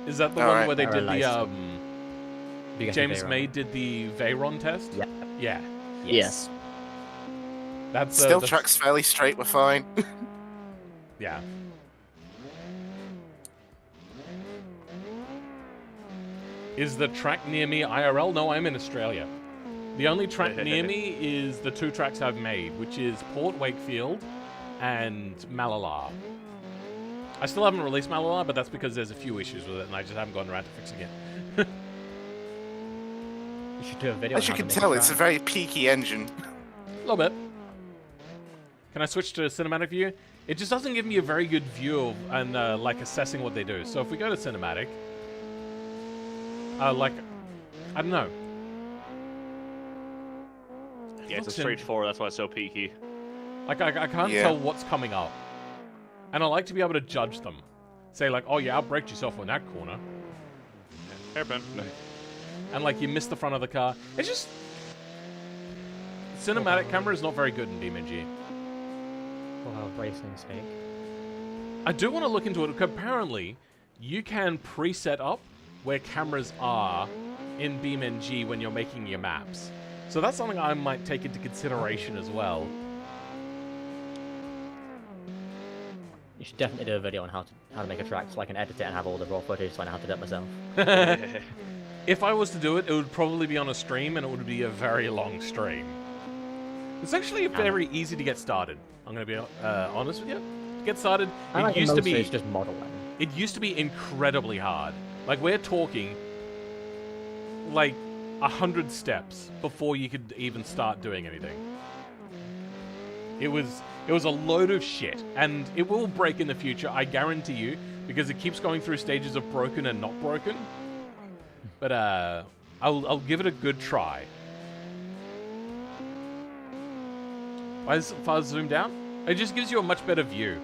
Is that the one where they did the James May did the Veyron test? Yeah. Yeah. Yes. That's Still tracks fairly straight. We're fine. Yeah. Is the track near me IRL? No, I'm in Australia. The only track near me is the 2 tracks I've made, which is Port Wakefield and Malala. I still haven't released Malala, but that's because there's a few issues with it, and I just haven't gotten around to fixing it. You should do a video. As you can tell, it's a very peaky engine. A little bit. Can I switch to cinematic view? It just doesn't give me a very good view of, and like assessing what they do. So if we go to cinematic, like, I don't know. Yeah, it's a straightforward. That's why it's so peaky. Like I can't tell what's coming up, and I like to be able to judge them. Say like, oh, you outbraked yourself on that corner. Hairpin. And like you missed the front of the car. It's just cinematic camera is not very good in BeamNG. Wow, racing speak. I do want to look into it. Apparently, you can preset up where cameras are in BeamNG when you're making your maps. So that's something I might take into consideration as well. You should definitely do a video on how to make a track so I can edit it and have all the raw footage so I know how to do it myself. If I was to do it, it would probably be on a stream, and it would be a very long stream. It's actually very easy to get started. I'm going to be honest with you. To get started, it used to be it's just modeling. It used to be incredibly hard. Like we're talking, like 100 steps before you could even start doing anything. It was a load of shit, and it will break in the future, I guarantee you, because it keeps going through stages of broken and not broken. But I'll give it a good try. Why is it far zoomed out? It just gives you a much better view.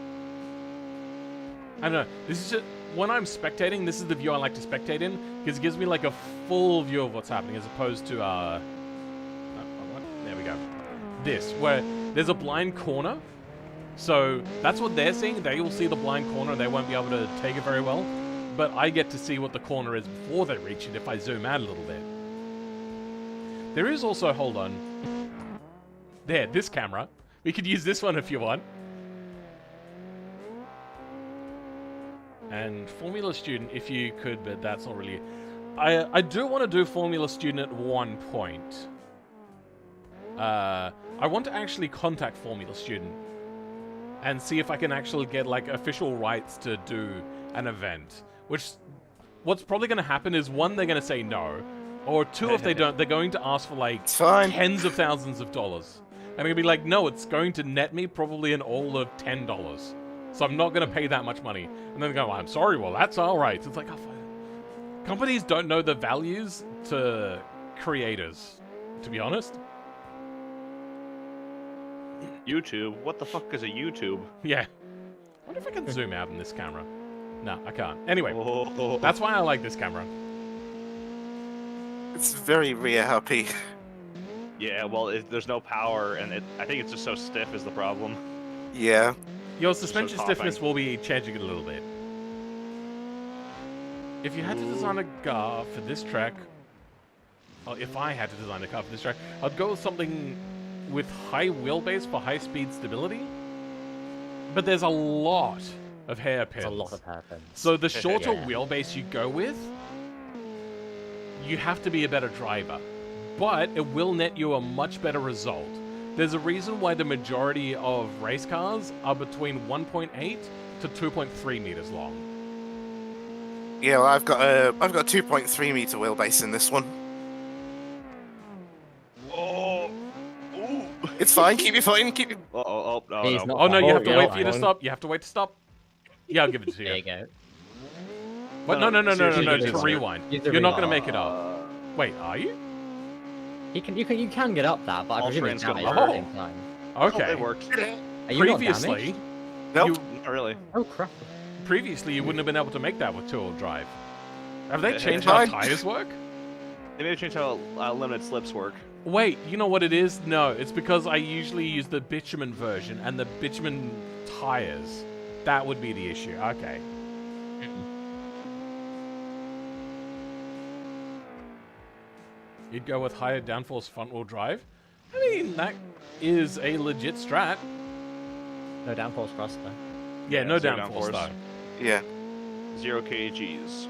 I don't know. This is just, when I'm spectating, this is the view I like to spectate in, because it gives me like a full view of what's happening, as opposed to there we go. This, where there's a blind corner. So that's what they're seeing. They will see the blind corner, and they won't be able to take it very well. But I get to see what the corner is before they reach it if I zoom out a little bit. There is also, hold on. There, this camera. We could use this one if you want. And Formula Student, if you could, but that's not really... I do want to do Formula Student at one point. I want to actually contact Formula Student and see if I can actually get, like, official rights to do an event. Which, what's probably going to happen is, one, they're going to say no. Or two, if they don't, they're going to ask for, like, tens of thousands of dollars. And they're going to be like, no, it's going to net me probably an all of $10. So I'm not going to pay that much money. And then they go, I'm sorry, well, that's all right. So it's like, oh, companies don't know the values to creators, to be honest. YouTube? What the fuck is a YouTube? Yeah. I wonder if I can zoom out in this camera. No, I can't. Anyway, that's why I like this camera. It's very rear happy. Yeah, well, there's no power, and I think it's just so stiff is the problem. Yeah. Your suspension stiffness will be changing it a little bit. If you had to design a car for this track, or if I had to design a car for this track, I'd go with something with high wheelbase for high-speed stability. But there's a lot of hairpins. There's a lot of hairpins. So the shorter wheelbase you go with, you have to be a better driver. But it will net you a much better result. There's a reason why the majority of race cars are between 1.8 to 2.3 meters long. Yeah, well, I've got a 2.3 meter wheelbase in this one. Oh, ooh. It's fine. Keep your foot in. Keep your... Oh, He's no. not Oh no, you fine. have to yeah, wait for you to fine. stop. You have to wait to stop. Yeah, I'll give it to There you. you go. What? No, No, no, seriously, to use the- rewind. use the You're not rewind. gonna make it up. Wait, are you? You can get up that, but I All presume trains it's go damaged lower. at the same time. Okay. It worked. Are you not Previously, damaged? Nope. you Not really. Oh crap. previously you wouldn't have been able to make that with two-wheel drive. Have they Yeah, changed it's how fine. tires work? They may have changed how limited slips work. Wait, you know what it is? No, it's because I usually use the bitumen version and the bitumen tires. That would be the issue. Okay. You'd go with higher downforce front-wheel drive? I mean, that is a legit strat. No downforce for us though. Yeah, no zero downforce, downforce. though. Yeah. 0 kgs.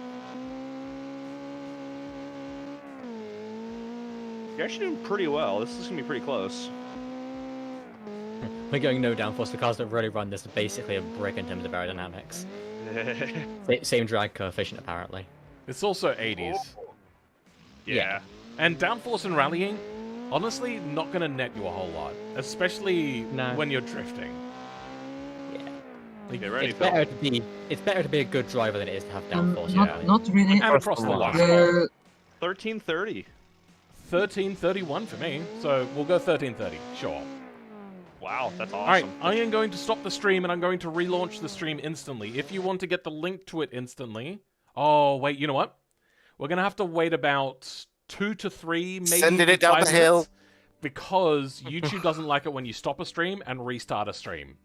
You're actually doing pretty well. This is gonna be pretty close. We're going no downforce. The cars that really run this are basically a brick in terms of aerodynamics. Same drag coefficient apparently. It's also 80s. Yeah. And downforce and rallying, honestly, not going to net you a whole lot. Especially No. when you're drifting. Yeah. Like, Get ready, It's Phil. better to be a good driver than it is to have downforce. yeah. Not really. and across the line. 1330. 1331 for me, so we'll go 1330, sure. Wow, that's awesome. Alright, I am going to stop the stream and I'm going to relaunch the stream instantly. If you want to get the link to it instantly... Oh, wait, you know what? We're going to have to wait about 2 to 3, maybe Sending it down 5 the hill. minutes, because YouTube doesn't like it when you stop a stream and restart a stream.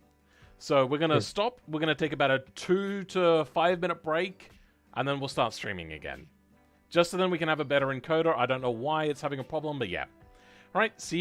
So we're going to stop, we're going to take about a 2 to 5 minute break, and then we'll start streaming again. Just so then we can have a better encoder. I don't know why it's having a problem, but yeah. Alright, see you